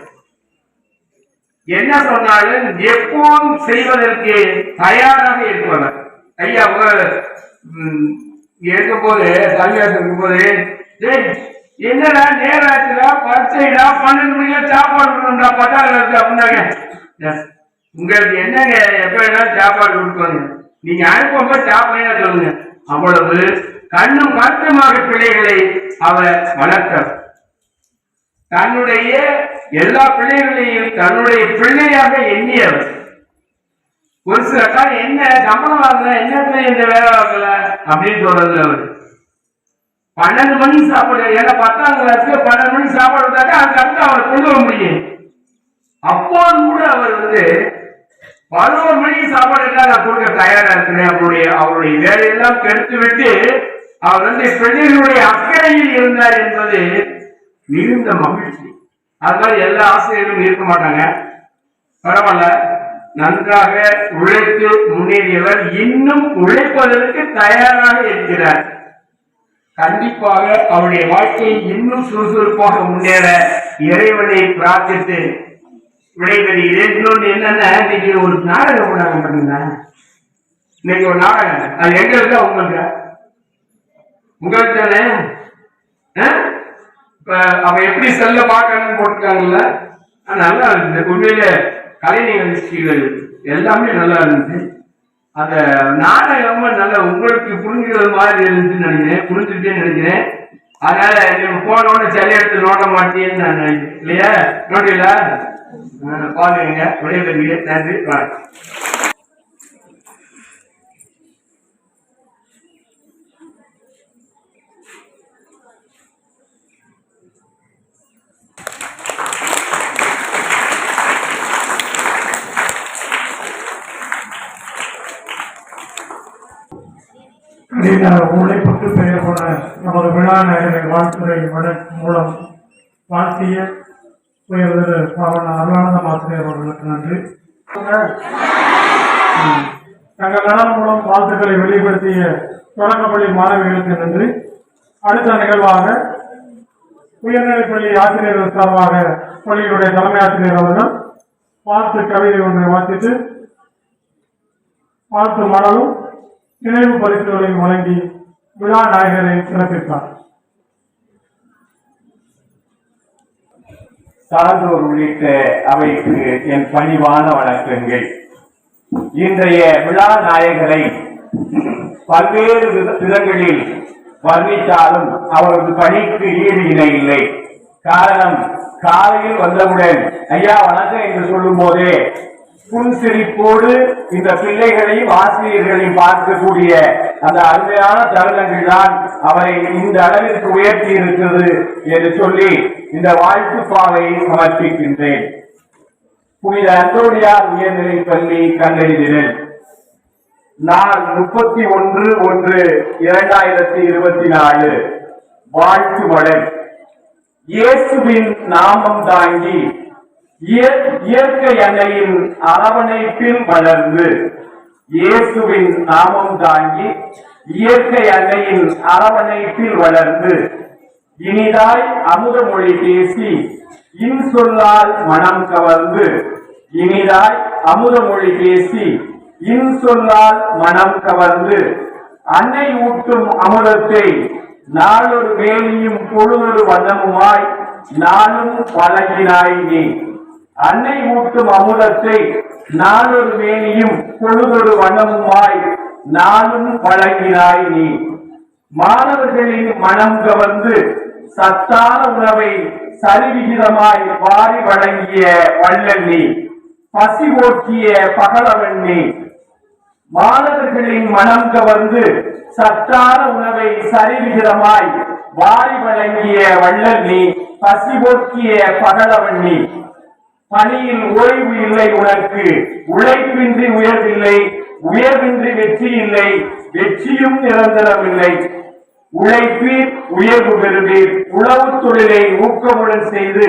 H: என்ன சொன்னாலும் எப்போதும் செய்வதற்கு தயாராக இருப்பவர். ஐயா இருக்கும் போது தனியாக இருக்கும் போது, என்னடா நேரத்துல பச்சைடா 12 மணிக்கு சாப்பாடு கொடுக்கணும்டா, பட்டாளம் இருக்கு அப்படின்னாங்க. உங்களுக்கு என்னங்க எப்ப வேணாலும் சாப்பாடு கொடுப்பாங்க, நீங்க அனுப்பும்போது சாப்பிட சொல்லுங்க. அவ்வளவு கண்ணும் கருத்துமாக பிள்ளைகளை அவர் வளர்த்தார். தன்னுடைய எல்லா பிள்ளைகளையும் தன்னுடைய பிள்ளையாக எண்ணியவர். ஒரு சில கால் என்ன சம்பளம் வாங்கல, என்ன இந்த வேலை வாங்கல அப்படின்னு சொல்றது. அவர் 12 மணிக்கு சாப்பாடு, ஏன்னா 10ஆம் கிளாஸ்க்கு 12 மணிக்கு சாப்பாடு விட்டாக்க அதுக்கு அவரை கொண்டு வர முடியும். அப்போது கூட அவர் 11 மணிக்கு சாப்பாடு நான் கொடுக்க தயாரா இருக்கிறேன். அவருடைய வேலையெல்லாம் கெடுத்து விட்டு அவர் பிள்ளைகளுடைய அக்கறையில் இருந்தார் என்பது மிகுந்த மகிழ்ச்சி. அது மாதிரி எல்லா ஆசிரியர்களும் இருக்க மாட்டாங்க, பரவாயில்ல. நன்றாக உழைத்து முன்னேறியவர், இன்னும் உழைப்பதற்கு தயாராக இருக்கிறார். கண்டிப்பாக அவருடைய வாழ்க்கையை இன்னும் சுறுசுறுப்பாக முன்னேற இறைவனை பிரார்த்தித்து விடைபெறுகிறேன். இன்னொன்று என்னன்னா, இன்னைக்கு ஒரு நாடகம் போனாங்க பாத்தீங்கன்னா, இன்னைக்கு ஒரு நாடகம். அது எங்க இருக்கா? உங்களுக்கு தானே. அவ எப்படி செல்ல பார்க்கணும்னு போட்டுருக்காங்கல்ல, நல்லா இருந்துச்சு. உண்மையிலே கலை நிகழ்ச்சிகள் எல்லாமே நல்லா இருந்துச்சு. அந்த நாடகமும் நல்லா உங்களுக்கு புரிஞ்சுக்கிறது மாதிரி இருந்துச்சுன்னு நினைக்கிறேன், புரிஞ்சுக்கிட்டேன்னு நினைக்கிறேன். அதனால நீங்க போனோட சில எடுத்து நோட்ட மாட்டேன்னு நான் நினைக்கிறேன். இல்லையா? நோட்டீங்களா? பாருங்க. விடைபெறுகிறேன். நன்றி, வணக்கம்.
A: கடின உழைப்புக்கு பெயர் போன நமது விழா நாயகரை வாழ்த்துறை மூலம் வாழ்த்திய உயர்திரு அருளானந்த ஆசிரியர் அவர்களுக்கு நன்றி. தங்கள் நலன் மூலம் வாழ்த்துக்களை வெளிப்படுத்திய தொடக்கப்பள்ளி மாணவிகளுக்கு நன்றி. அடுத்த நிகழ்வாக உயர்நிலைப்பள்ளி ஆசிரியர்கள் சார்பாக பள்ளியினுடைய தலைமை ஆசிரியர் அவர்கள் வாழ்த்து கவிதை ஒன்றை வாசித்து வாழ்த்து மடலும் நினைவு பரிசுகளையும் வழங்கி விழா நாயகரை சிறப்பித்தார்.
G: சான்றோர் உள்ளிட்ட அவைக்கு என் பணிவான வணக்கங்கள். இன்றைய விழா நாயகரை பல்வேறு விதங்களில் வர்ணித்தாலும் அவரது பணிக்கு ஈடு இணை இல்லை. காரணம், காலையில் வந்தவுடன் ஐயா வணக்கம் என்று சொல்லும் போதே புன்சிரிப்போடு இந்த பிள்ளைகளையும் ஆசிரியர்களையும் பார்க்கக்கூடிய அந்த அருமையான தருணங்கள் தான் அவரை இந்த அளவிற்கு உயர்த்தி இருக்கிறது என்று சொல்லி இந்த வாழ்த்துப்பாவை சமர்ப்பிக்கின்றேன். புனித அந்தோனியார் உயர்நிலைப் பள்ளி கண்டறிதிறன் நாள் 31/1/2024 வாழ்த்து மலர். இயேசுவின் நாமம் தாங்கி இயற்கை அன்னையின் அரவணைப்பில் வளர்ந்து, இயேசுவின் நாமம் தாங்கி இயற்கை அன்னையின் அரவணைப்பில் வளர்ந்து, இனிதாய் அமுதமொழி பேசி இன்சொல்லால் மனம் கவர்ந்து, இனிதாய் அமுதமொழி பேசி இன்சொல்லால் மனம் கவர்ந்து, அன்னை ஊட்டும் அமுதத்தை நாளொரு வேலியும் பொழுதொரு வண்ணமுமாய் நானும் வழங்கினாய் நீ. அன்னை ஊட்டும் அமுதத்தை நாளொரு வேலியும் பொழுதொரு வண்ணமுமாய் நானும் வழங்கினாய் நீ. மாணவர்களின் மனம் கவர்ந்து சத்தான உணவை சரிவிகிதமாய் வாரி வழங்கிய வள்ளல் நீ. பசி போக்கிய பகலவன் நீ. மாணவர்களின் மனம் கவர்ந்து சத்தான உணவை சரிவிகிதமாய் வாரி வழங்கிய வள்ளல் நீ. பசி போக்கிய பகலவன் நீ. பணியில் ஓய்வு இல்லை உனக்கு, உழைப்பின்றி உயர்வில்லை, உயர்வின்றி வெற்றி இல்லை, வெற்றியும் நிரந்தரம் இல்லை. உழைப்பீர் உயர்வு பெறுவீர், உழவு தொழிலை ஊக்கமுடன் செய்து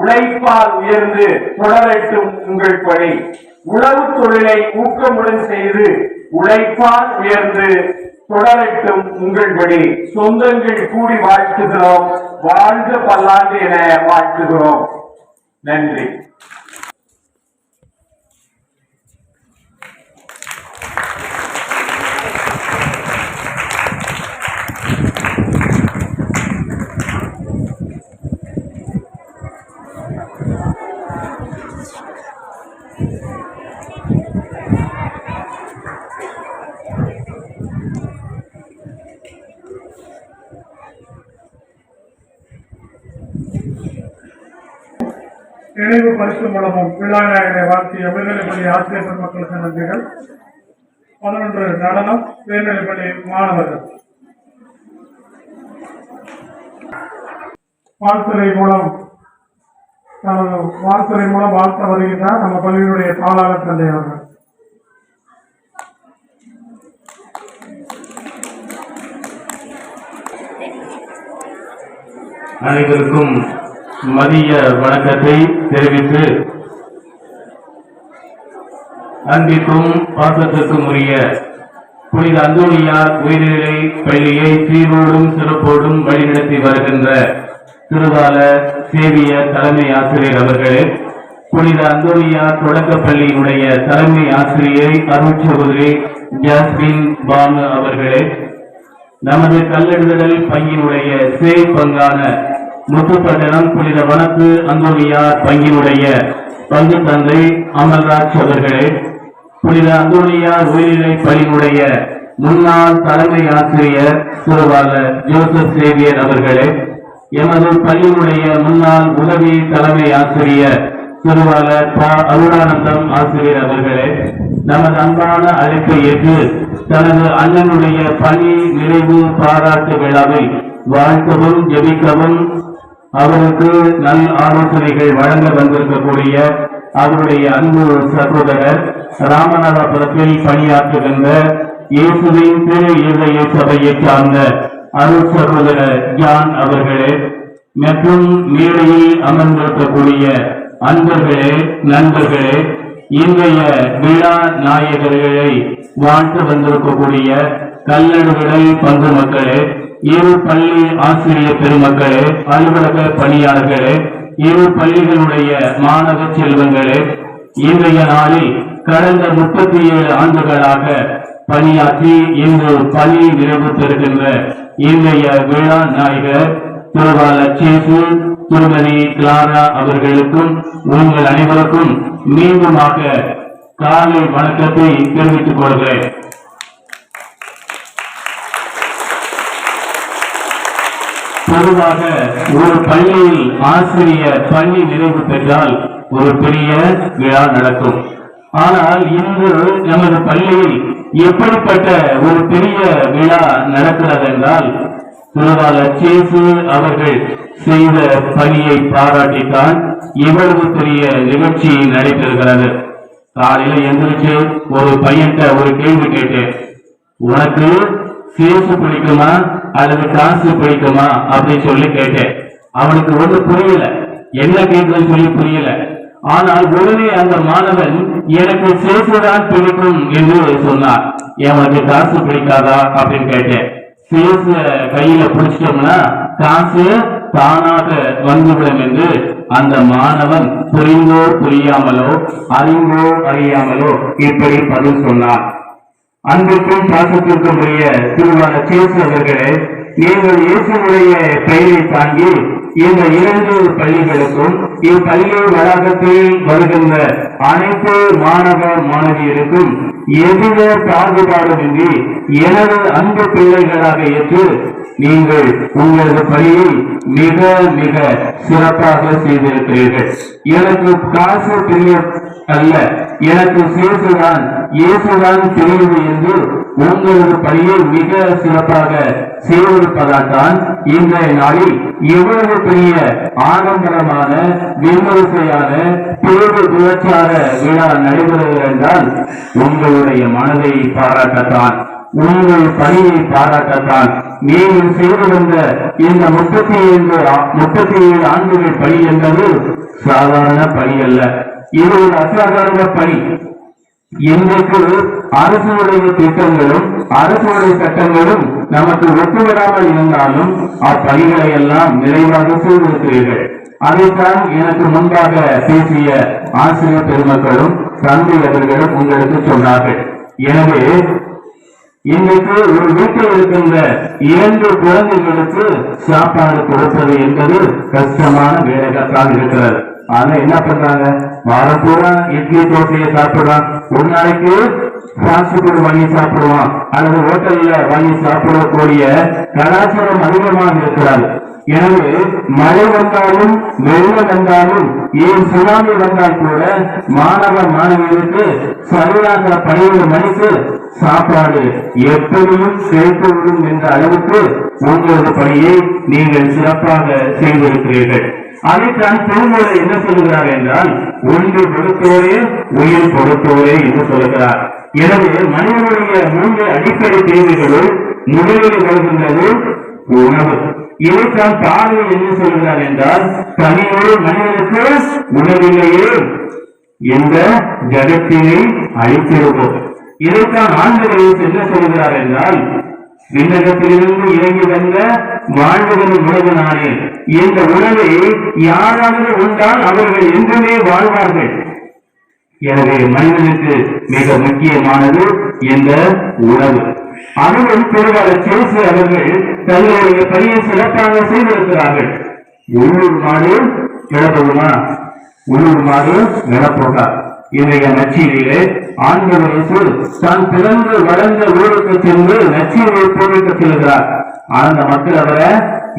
G: உழைப்பால் உயர்ந்து தொடரட்டும் உங்கள் பணி. உழவு தொழிலை ஊக்கமுடன் செய்து உழைப்பால் உயர்ந்து தொடரட்டும் உங்கள் பணி. சொந்தங்கள் கூடி வாழ்த்துகிறோம், வாழ்க பல்லாண்டு என வாழ்த்துகிறோம். நன்றி.
A: நினைவு பரிசு மூலமும் விழாநாயகனை வாழ்த்திய உயர்நிலைப்பள்ளி ஆசிரியர் பெருமக்களுக்கு நன்றிகள். 11 நடனம் உயர்நிலைப்பள்ளி மாணவர்கள் வாழ்த்துறை மூலம் வாழ்த்த வருகின்றார் நம்ம பள்ளியினுடைய பாலாளர் தந்தை அவர்கள்.
D: அனைவருக்கும் மதிய வணக்கத்தை தெரிவித்து, அன்பிற்கும் பாசத்திற்கும் உரிய புனித அந்தோனியார் உயர்நிலை பள்ளியை சீரோடும் சிறப்போடும் வழிநடத்தி வருகின்ற திருவால சேவிய தலைமை ஆசிரியர் அவர்களே, புனித அந்தோனியார் தொடக்கப்பள்ளியினுடைய தலைமை ஆசிரியை அருட்சகோதரி ஜாஸ்மின் பானு அவர்களே, நமது கல்லெடுதல் பங்கினுடைய பங்கான முத்துப்பட்டணம் புனித வனத்து அந்தோனியார் பங்கினுடைய பங்கு தந்தை அமல்ராஜ் அவர்களே, புனித அந்தோனியார் உயர்நிலை பள்ளியினுடைய முன்னாள் தலைமை ஆசிரியர் திருவாளர் ஜோசப் சேவியர் அவர்களே, எமது பள்ளியினுடைய முன்னாள் உதவி தலைமை ஆசிரியர் திருவாளர் அருணானந்தம் ஆசிரியர் அவர்களே, நமது அன்பான அழைப்பை ஏற்று தனது அண்ணனுடைய பணி நிறைவு பாராட்டு விழாவில் வாழ்த்தவும் ஜெபிக்கவும் அவருக்கு நல் ஆலோசனைகள் வழங்க வந்திருக்கக்கூடிய அவருடைய அன்பு சகோதரர் ராமநாதபுரத்தில் பணியாற்றுகின்ற இயேசுவின் திரு இருதய சபையை சார்ந்த அருள் சகோதரர் ஜான் அவர்களே, மற்றும் மேடையில் அமர்ந்திருக்கக்கூடிய அன்பர்களே, நண்பர்களே, இன்றைய விழா நாயகர்களை வாழ்த்து வந்திருக்கக்கூடிய கல்லடுவிடல் பங்கு மக்களே, இரு பள்ளி ஆசிரியர் பெருமக்களே, அலுவலக பணியாளர்களே, இரு பள்ளிகளுடைய மாணவ செல்வங்களே, இன்றைய நாளில் கடந்த 37 ஆண்டுகளாக பணியாற்றி இன்று பணி நிறைவு பெறுகின்ற இன்றைய விழா நாயகர் திருவாளர் சேசு திருமதி கிளாரா அவர்களுக்கும் உங்கள் அனைவருக்கும் மீண்டுமாக காலை வணக்கத்தை தெரிவித்துக் கொள்கிறேன். பொதுவாக ஒரு பள்ளியில் ஆசிரியர் பணி நிறைவு பெற்றால் ஒரு பெரிய விழா நடக்கும். ஆனால் இன்று நமது பள்ளியில் எப்படிப்பட்ட ஒரு பெரிய விழா நடக்கிறது என்றால், திருவாளர் சேசு அவர்கள் செய்த பணியை பாராட்டித்தான் இவ்வளவு பெரிய நிகழ்ச்சி நடைபெறுகிறது. காலையில எந்திரிச்சு ஒரு பையன்கிட்ட ஒரு கேள்வி கேட்டேன், உனக்கு சேசு பிடிக்குமா அல்லது காசு பிடிக்குமா அப்படின்னு சொல்லி கேட்டேன். அவனுக்கு ஒண்ணு புரியல, என்ன கேட்குன்னு சொல்லி புரியல. ஆனால் உடனே அந்த மாணவன் எனக்கு சேசுதான் பிடிக்கும் என்று சொன்னார். எனக்கு காசு பிடிக்காதா அப்படின்னு கேட்டேன். சேசு கையில பிடிச்சிட்டோம்னா காசு தானாக வந்துவிடும் என்று அந்த மாணவன் புரிந்தோ புரியாமலோ அறிந்தோ அறியாமலோ இப்படி பதில் சொன்னான். அன்புக்கும் பாசத்திற்கும் உரிய திருவாளர் சேசு அவர்களே, நீங்கள் இயேசுடைய பெயரை தாங்கி இந்த 2 பள்ளிகளுக்கும் இப்பள்ளி வளாகத்தில் வருகின்ற அனைத்து மாணவ மாணவியருக்கும் எவ்வித பாகுபாடுமின்றி எனது அன்பு பிள்ளைகளாக ஏற்று நீங்கள் உங்களது பணியை மிக மிக சிறப்பாக செய்திருக்கிறீர்கள். எனக்கு காசு தெரிய அல்ல, எனக்கு இயேசுதான் தெரியுது என்று உங்களது பணியை மிக சிறப்பாக செய்திருப்பதால் தான் இன்றைய நாளில் எவ்வளவு பெரிய ஆடம்பரமான விமரிசையான பேரு விபச்சார விழா நடைபெறுகிறது என்றால் உங்களுடைய மனதை பாராட்டத்தான், உங்கள் பணியை பாராட்டத்தான். நீங்கள் செய்து வந்த இந்த 37 ஆண்டுகள் பணி என்பது சாதாரண பணி அல்ல, இது ஒரு அசாதாரண பணி. இன்றைக்கு அரசுடைய திட்டங்களும் அரசுடைய சட்டங்களும் நமக்கு ஒத்துவராமல் இருந்தாலும் அப்பணிகளை எல்லாம் நிறைவாக செய்திருக்கிறீர்கள். அதைத்தான் எனக்கு முன்பாக பேசிய ஆசிரியர் பெருமக்களும் தந்தை அவர்களும் உங்களுக்கு சொன்னார்கள். எனவே இன்றைக்கு ஒரு வீட்டில் இருக்கின்ற 2 குழந்தைகளுக்கு சாப்பாடு கொடுப்பது என்பது கஷ்டமான வேலைகத்தான் இருக்கிறது. ஆனா என்ன பண்றாங்க, வாரம் பூரா இட்லி தோசையை சாப்பிடுறான், ஒரு நாளைக்கு ஃபாஸ்ட் ஃபுட் வாங்கி சாப்பிடுவான் அல்லது ஹோட்டல்ல வாங்கி சாப்பிடக்கூடிய கலாச்சாரம் அதிகமாக இருக்கிறார்கள். எனவே மழை வந்தாலும் வெள்ளம் வந்தாலும் ஏன் சுனாமி வந்தால் கூட மாணவ மாணவியருக்கு சரியாக 12 மணிக்கு சாப்பாடு எப்படியும் கிடைத்துவிடும் என்ற அளவுக்கு உங்களது பணியை நீங்கள் சிறப்பாக செய்திருக்கிறீர்கள். அதைத்தான் திருமூலர் என்ன சொல்லுகிறார் என்றால், ஒன்று கொடுத்தோரே உயிர் கொடுத்தோரே என்று சொல்லுகிறார். எனவே மனிதனுடைய 3 அடிப்படை தேவைகளும் முதலில் வருகின்றது உணவு. இதைத்தான் தாழ்வு என்ன சொல்கிறார் என்றால், தனியொரு மனிதனுக்கு உணவில்லையே என்ற ஜகத்தினை அழித்திருப்போம். இதைத்தான் ஆண்டவர் என்ன சொல்கிறார் என்றால், விண்ணகத்திலிருந்து இறங்கி வந்த வாழ்வுகளின் உணவு நானே, இந்த உணவை யாராவது உண்டால் அவர்கள் என்றுமே வாழ்வார்கள். எனவே மனிதனுக்கு மிக முக்கியமானது இந்த உணவு. அதுவும் திருவாளர் சேசு அவர்கள் தங்களுடைய பணியை சிறப்பாக செய்திருக்கிறார்கள். உள்ளூர் மாடு கிளப்போமா, உள்ளூர் மாடு கிளப்போகா. இன்றைய நச்சீரிலே ஆண்டவர் தான் பிறந்து வளர்ந்த ஊருக்கு சென்று நச்சீரை போரிட்டு செல்கிறார். அந்த மக்கள் அவரை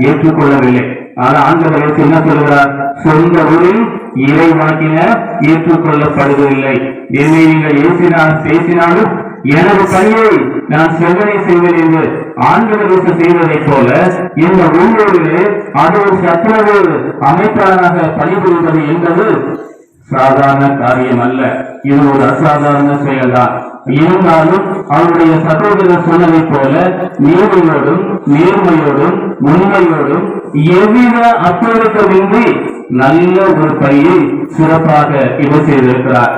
D: ஏற்றுக்கொள்ளவில்லை. ஆனால் ஆண்டவர் என்ன சொல்கிறார், சொந்த ஊரில் இறைவாக்கினர் ஏற்றுக்கொள்ளப்படுவதில்லை. என்னை நீங்கள் பேசினாலும் எனது பணியை நான் செவ்வனை செய்வேன் என்று ஆண்டவர் செய்வதைப் போல இந்த உள்ளூரிலே அது ஒரு சத்துணவு அமைப்பாளராக பணிபுரிவது என்பது சாதாரண காரியம் அல்ல, இது ஒரு அசாதாரண செயல்தான். இருந்தாலும் அவருடைய சகோதரர் சொன்னதை போல நீதியோடும் நேர்மையோடும் உண்மையோடும் எவ்வித அச்சொழுக்கமின்றி நல்ல ஒரு பணியை சிறப்பாக இவர் செய்திருக்கிறார்.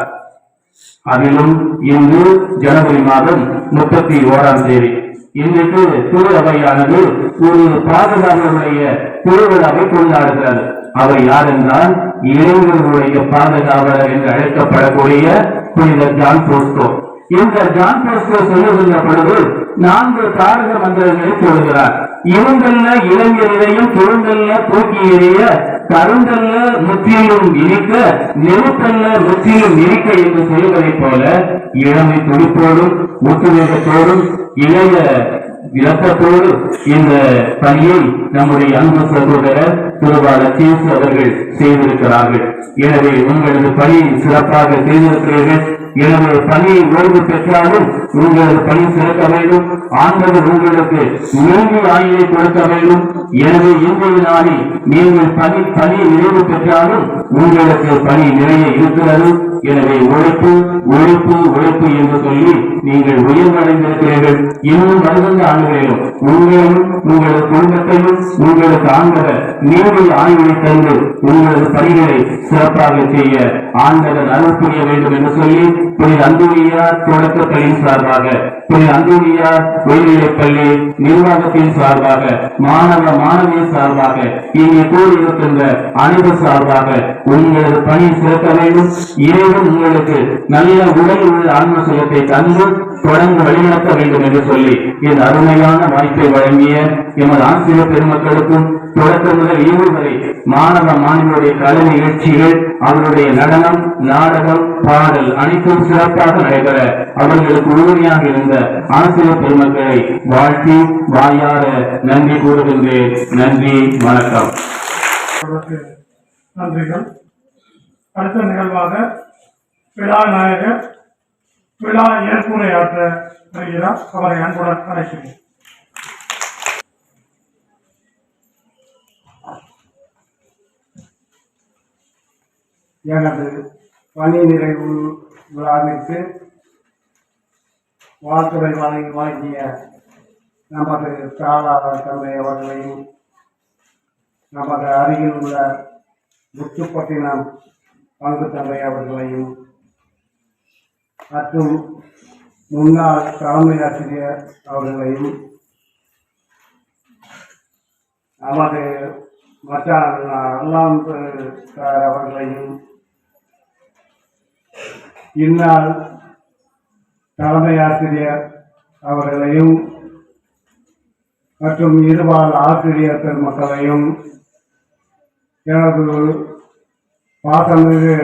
D: அதிலும் இன்று ஜனவரி மாதம் 31ஆம் தேதி இன்றைக்கு திருவையானது ஒரு பாதுகாவலுடைய திருவிழாவை கொண்டாடுகிறது. அவர் யார் என்றால் இளைஞர்களுடைய பாதுகாவலர் என்று அழைக்கப்படக்கூடிய புனித ஜான் போஸ்கோ. இந்த ஜான் போஸ்கோ சொல்லுகின்ற பொழுது 4 தாரக மந்திரங்களை சொல்கிறார். இவங்கள்ல இளைஞரையும் குழுங்கல்ல தூக்கி எறிய, கருங்கல்ல முற்றிலும் இனிக்க, நெருப்பல்ல முற்றிலும் இனிக்க என்று சொல்வதைப் போல இளமை துடிப்போடும் உத்வேகத்தோடும் இளைய விளக்கத்தோடு இந்த பணியை நம்முடைய அன்பு சகோதரர் திருவாளர் சேசு அவர்கள் செய்திருக்கிறார்கள். எனவே உங்களது பணி சிறப்பாக செய்திருக்கிறீர்கள். எனவே பணியை ஓய்வு பெற்றாலும் உங்களது பணி சிறக்க வேண்டும். ஆண்டவர் உங்களுக்கு நீண்ட ஆயுளை கொடுக்க வேண்டும். எனவே இன்றைய நாளில் நீங்கள் பணி நிறைவு பெற்றாலும் உங்களுக்கு பணி நிறைய இருக்கிறது. எனவே உழைப்பு உழைப்பு உழைப்பு என்று சொல்லி நீங்கள் உயர்வடைந்திருக்கிறீர்கள். இன்னும் வருகின்ற ஆண்டுகளிலும் உங்களையும் உங்களது குடும்பத்தையும் உங்களுக்கு ஆண்டவர் நீண்ட ஆயுளை தந்து உங்களது பணிகளை சிறப்பாக செய்ய ஆண்டவர் அருள் புரிய வேண்டும் என்று சொல்லி புனித அந்தோனியார் தொடக்கப்பள்ளியின் சார்பாக, புனித அந்தோனியார் உயர்நிலைப்பள்ளி நிர்வாகத்தின் சார்பாக, மாணவ மாணவியின் சார்பாக, இங்கே கூறியிருக்கின்ற அனைவர் சார்பாக உங்களது பணி சிறக்க வேண்டும். இறைவன் உங்களுக்கு நல்ல உடல் உள்ள ஆன்ம சுகத்தை தந்து தொடர்ந்து வழிநடத்த வேண்டும் என்று சொல்லி இந்த அருமையான வாய்ப்பை வழங்கிய எமது ஆசிரியர் பெருமக்களுக்கும் தொடக்கம் முதல் இறுதி வரை மாணவ மாணவியுடைய கலை நிகழ்ச்சிகள், அவருடைய நடனம், நாடகம், பாடல் அனைத்தும் சிறப்பாக நடைபெற அவர்களுக்கு உறுதுணையாக இருந்த ஆசிரியர் பெருமக்களை வாழ்த்தி வாயார நன்றி கூறுகின்றேன். நன்றி, வணக்கம்.
A: நன்றிகள். அடுத்த நிகழ்வாக விழா நாயகர் விழா ஏற்புரையாற்ற வருகிறார். அவரை அன்புடன் அழைக்கிறேன்.
H: எனது பணி நிறைவு விழாவிற்கு வாழ்த்துறை வழங்கிய நமது தாளாளர் தந்தை அவர்களையும், நமது அருகில் உள்ள முத்துப்பட்டினம் பங்கு தந்தை அவர்களையும் மற்றும் முன்னாள் தலைமை ஆசிரியர் அவர்களையும், நமது மச்சான் அல்லாம் சார் அவர்களையும், இந்நாள் தலைமை ஆசிரியர் அவர்களையும் மற்றும் இருபால் ஆசிரியர் பெருமக்களையும், எனது பாசமிகு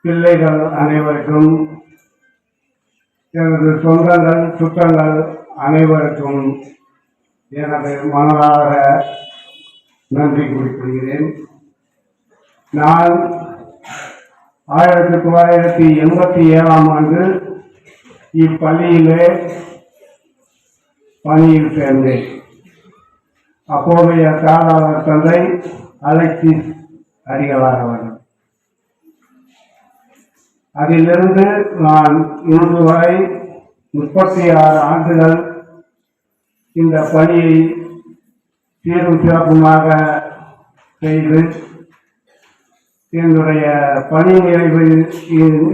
H: பிள்ளைகள் அனைவருக்கும், எனது சொந்தங்கள் சுற்றங்கள் அனைவருக்கும் எனது மனதார நன்றி குறிப்பிடுகிறேன். நான் 1987ஆம் ஆண்டு இப்பள்ளியிலே பணியில் சேர்ந்தேன். அப்போதைய தாளாளர் தந்தை அலெக்சிஸ் அடிகளார் அவர்கள். அதிலிருந்து நான் இன்று வரை 36 ஆண்டுகள் இந்த பணியை சீரும் சிறப்புமாக செய்து என்னுடைய பணி நிறைவு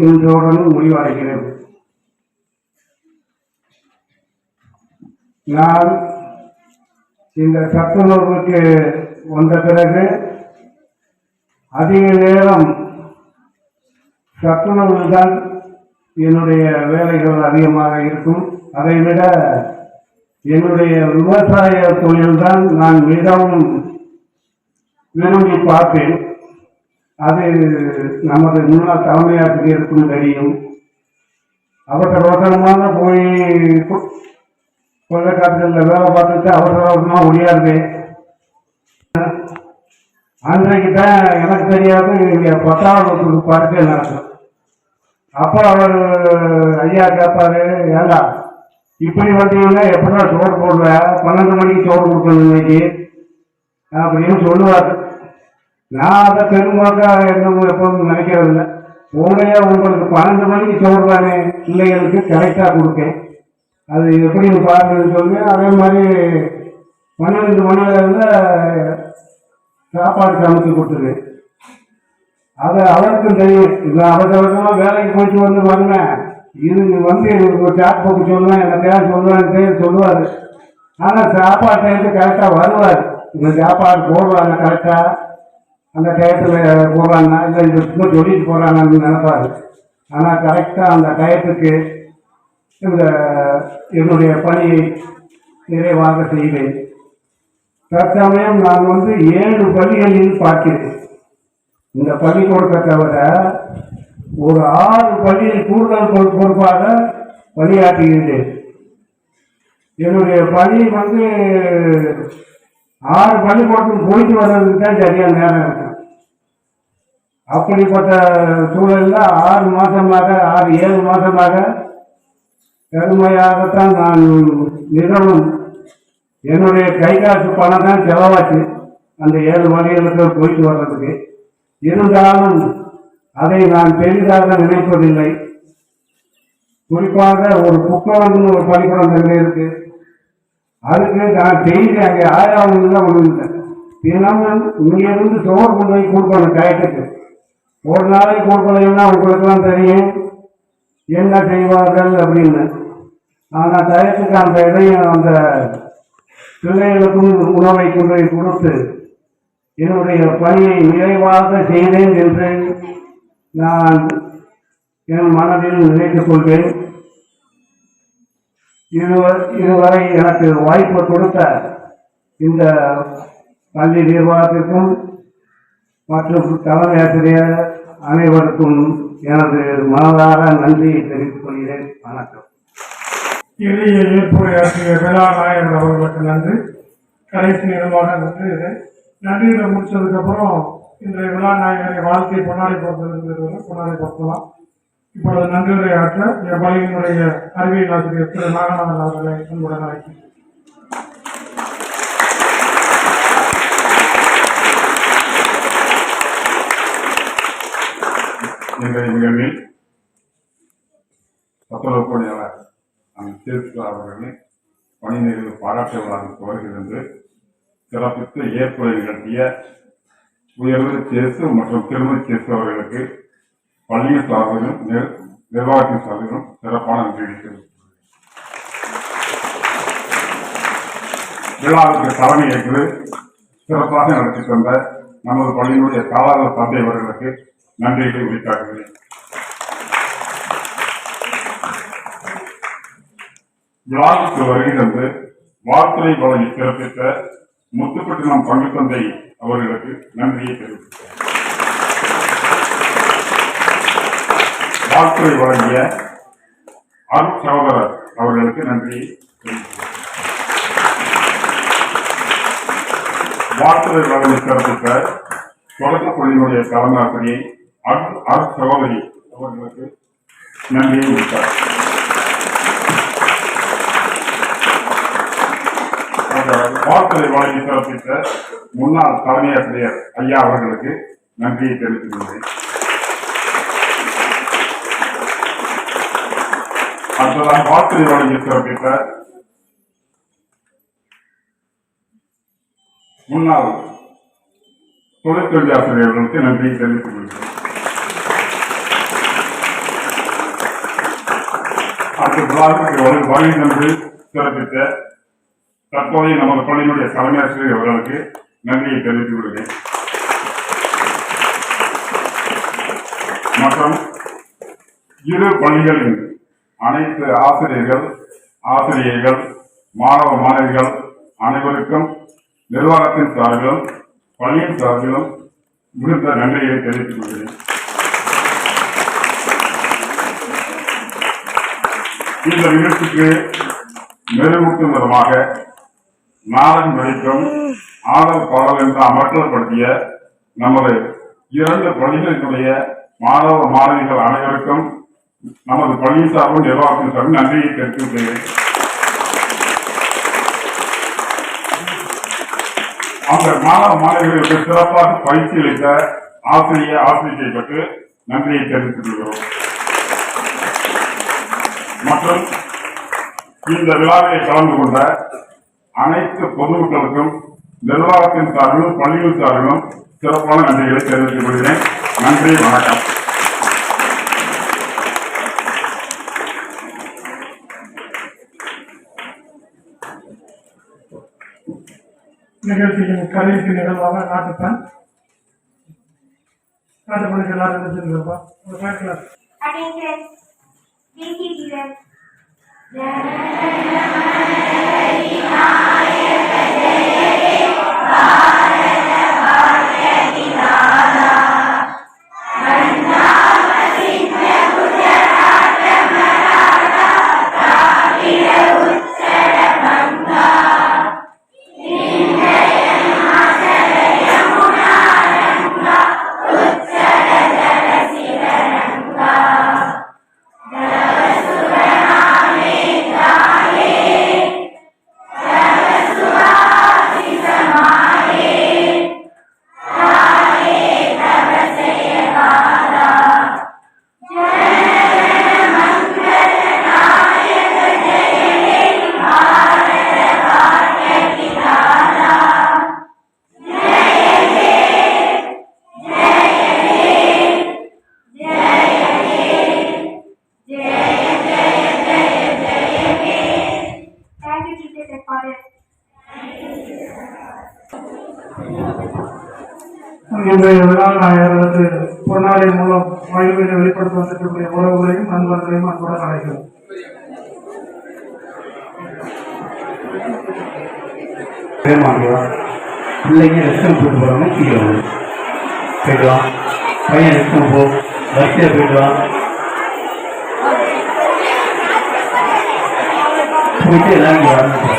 H: இன்றோடு முடிவடைகிறது. நான் இந்த சத்துணவுக்கு வந்த பிறகு அதிக நேரம் சத்துணவில் தான் என்னுடைய வேலைகள் அதிகமாக இருக்கும். அதைவிட என்னுடைய விவசாய தொழில்தான் நான் மிகவும் விரும்பி பார்ப்பேன். அது நமது முன்னாள் தலைமை ஆசிரியருக்கும் தெரியும். அவசரமாக போய் கொள்ளைக்காட்டுகளில் வேலை பார்த்துட்டு அவசரமாக முடியாது. அன்றைக்கு தான் எனக்கு தெரியாது இங்கே 10ஆம் வகுப்பு பரீட்சை நடக்கும். அப்போ அவர் ஐயா கேட்பாரு, ஏண்டா இப்படி வந்தீங்கன்னா எப்படிதான் சோறு போடுவேன், 12 மணிக்கு சோறு கொடுக்கணும் இன்னைக்கு அப்படின்னு சொல்லுவார். நான் அதை பெரும்பாக்கா என்ன எப்போதும் நினைக்கிறது இல்லை. உங்களையா உங்களுக்கு 12 மணிக்கு சோறு தானே பிள்ளைகளுக்கு கரெக்டாக கொடுக்கேன், அது எப்படின்னு பாருங்கன்னு சொல்லி அதே மாதிரி 12 மணியில இருந்து சாப்பாடு சமைச்சு கொடுத்துரு. அது அவருக்கும் தெரியும். இல்லை அவசரமாக வேலைக்கு போயிட்டு வந்து வருவேன், இது வந்து எனக்கு ஒரு சாட் போக்கு சொல்லுவேன், என்னத்தையாவது சொல்லுவேன்னு சொல்லுவார். ஆனால் சாப்பாடு டயத்துக்கு கரெக்டாக வருவார். இந்த சாப்பாடு போடுவாங்க கரெக்டாக, அந்த டயத்தில் போடுறாங்கன்னா இல்லை இந்த சும்மா சொல்லிட்டு போகிறாங்கன்னு நினைப்பாரு. ஆனால் கரெக்டாக அந்த டயத்துக்கு இந்த என்னுடைய பணியை நிறைவாக செய்வேன். தற்சமயம் நான் 7 பள்ளிகளில் பார்க்கிறேன். இந்த பள்ளிக்கூடத்தை தவிர ஒரு 6 பள்ளியில் கூடுதல் பொறுப்பாக பணியாற்றுகின்றேன். என்னுடைய பணி 6 பள்ளிக்கூடத்துக்கு போயிட்டு வர்றதுக்கு தான் சரியான நேரம் இருக்கும். அப்படிப்பட்ட சூழலில் 6 மாதமாக 6-7 மாதமாக கடுமையாகத்தான் நான் நிறுவனம் என்னுடைய கை காசு பணம் தான் செலவாச்சு அந்த 7 பள்ளிகளுக்கு போயிட்டு வர்றதுக்கு. இருந்தாலும்
I: அதை நான் பெரிதாக நினைப்பதில்லை. குறிப்பாக ஒரு புத்தகம்னு ஒரு பள்ளிக்கூடம் தங்க இருக்கு. அதுக்கு நான் செய்தி அங்கே ஆயாவும் தான் ஒன்று தினமும் இங்கிருந்து சோறு கொண்டு போய் கொடுக்கணும் டயத்துக்கு. ஒரு நாளைக்கு கொடுக்கலைன்னா உங்களுக்குலாம் தெரியும் என்ன செய்வார்கள் அப்படின்னு. ஆனால் டயத்துக்கு அந்த இதையும் அந்த பிள்ளைகளுக்கும் உணவை கொண்டு போய் கொடுத்து என்னுடைய பணியை நிறைவாக செய்தேன் என்று நான் என் மனதில் நினைத்துக் கொள்வேன். இதுவரை எனக்கு வாய்ப்பு கொடுத்த இந்த பள்ளி நிர்வாகத்திற்கும் மற்றும் தலைமை ஆசிரியர் அனைவருக்கும் எனது மனதார நன்றியை தெரிவித்துக் கொள்கிறேன். வணக்கம்.
A: எளிய ஏற்புரையாற்றிய விழா நாயகர் அவர்களுக்கு நன்றி. கடைசி நேரமாக நன்றியை முடிச்சதுக்கு அப்புறம் இன்றைய விழா நாயகரை வாழ்க்கை பொன்னாடை பொறுத்தலாம். இப்பொழுது நன்றியுரை ஆற்ற என் பள்ளியினுடைய அறிவியல் ஆசிரியர் திரு நாகநாதன் அவர்களை அன்புடன் அழைக்கிறேன்.
J: இன்றைய நிகழ்வில் சத்துணவு பணியாளர் அவர்களை பணி நிறைவு பாராட்டு விழாவுக்கு வருகிறது சிறப்பித்து ஏற்புரை நிகழ்த்திய உயர்வு சேசு மற்றும் திருமதி சேசு அவர்களுக்கு பள்ளியின் சார்பிலும் நிர்வாகத்தின் சார்பிலும் சிறப்பான நன்றி இருக்கிறது. விழாவுக்கு தலைமை ஏற்று சிறப்பாக நடத்தி தந்த நமது பள்ளியினுடைய காலாள தந்தை அவர்களுக்கு நன்றிகளை உரித்தாக்குகிறேன். விழாவுக்கு வருகை தந்து வாழ்த்துறை வழங்கி சிறப்பித்த முத்துப்பட்டினம் பங்கு தந்தை அவர்களுக்கு நன்றியை தெரிவித்தேன். வாழ்த்துறை வழங்கிய அருள் சகோதரர் அவர்களுக்கு நன்றியை தெரிவித்தேன். வாழ்த்துறை வழங்கி சிறப்பித்த தொடக்க பள்ளியினுடைய தலைமை ஆசிரியை அருள் சகோதரி அவர்களுக்கு நன்றியை முடித்தார். வாழ்த்துறை வழங்கி சிறப்பித்த முன்னாள் தலைமை ஆசிரியர் ஐயா அவர்களுக்கு நன்றியை தெரிவித்துள்ளேன். அடுத்ததாக வாழ்த்துறை வழங்கி சிறப்பித்த முன்னாள் தொழிற்கல்வி ஆசிரியர்களுக்கு நன்றியை தெரிவித்துக் கொள்கிறேன். அடுத்த விழாவுக்கு வருகை தந்து சிறப்பித்த தற்போதைய நமது பள்ளியினுடைய தலைமை ஆசிரியர் அவர்களுக்கு நன்றியை தெரிவித்துக் கொள்கிறேன். மற்றும் இரு பள்ளிகளின் அனைத்து ஆசிரியர்கள் மாணவ மாணவிகள் அனைவருக்கும் நிர்வாகத்தின் சார்பிலும் பள்ளியின் சார்பிலும் மிகுந்த நன்றியை தெரிவித்துக் கொள்கிறேன். இந்த நிகழ்ச்சிக்கு மெருகூட்டும் விதமாக நாடன் நடிக்கும் ஆடல் பாடல் என்று அமர்த்தப்படுத்திய நமது இரண்டு பள்ளிகளினுடைய மாணவ மாணவிகள் அனைவருக்கும் நமது பள்ளி சார்பும் நிர்வாகத்தின் சார்பில் நன்றியை தெரிவித்துள்ளேன். அந்த மாணவ மாணவிகளுக்கு சிறப்பாக பயிற்சி அளித்த ஆசிரியை பற்றி நன்றியை தெரிவித்துக் கொள்கிறோம். மற்றும் இந்த விழாவில் கலந்து கொண்ட அனைத்து பொதுமக்களுக்கும் நிர்வாகத்தின் சார்பிலும் பள்ளிகள் சார்பிலும் சிறப்பான நன்றிகளை தெரிவித்துக் கொள்கிறேன். நன்றி, வணக்கம்.
A: நிகழ்ச்சியின் கடைசி நிகழ்வாக நாட்டுப்பண் எல்லாரும் இருந்துருப்பா. இன்றைய விழா நாயகர்களுக்கு பொன்னாடை மூலம் மகிழ்வினை வெளிப்படுத்த வந்திருக்கக்கூடிய உறவுகளையும் நண்பர்களையும் அன்புடன் அழைக்கிறோம்.
I: பிள்ளைங்க ரெஸ்டம் போட்டு போறாங்க, கீழே போயிட்டு வா பையன் ரெஸ்டம் போ, வரிசையா போயிட்டு வா, போயிட்டு எல்லாரும் வரணும்.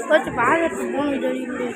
B: கொஞ்சம் பார்க்கறது போன தெரியுது.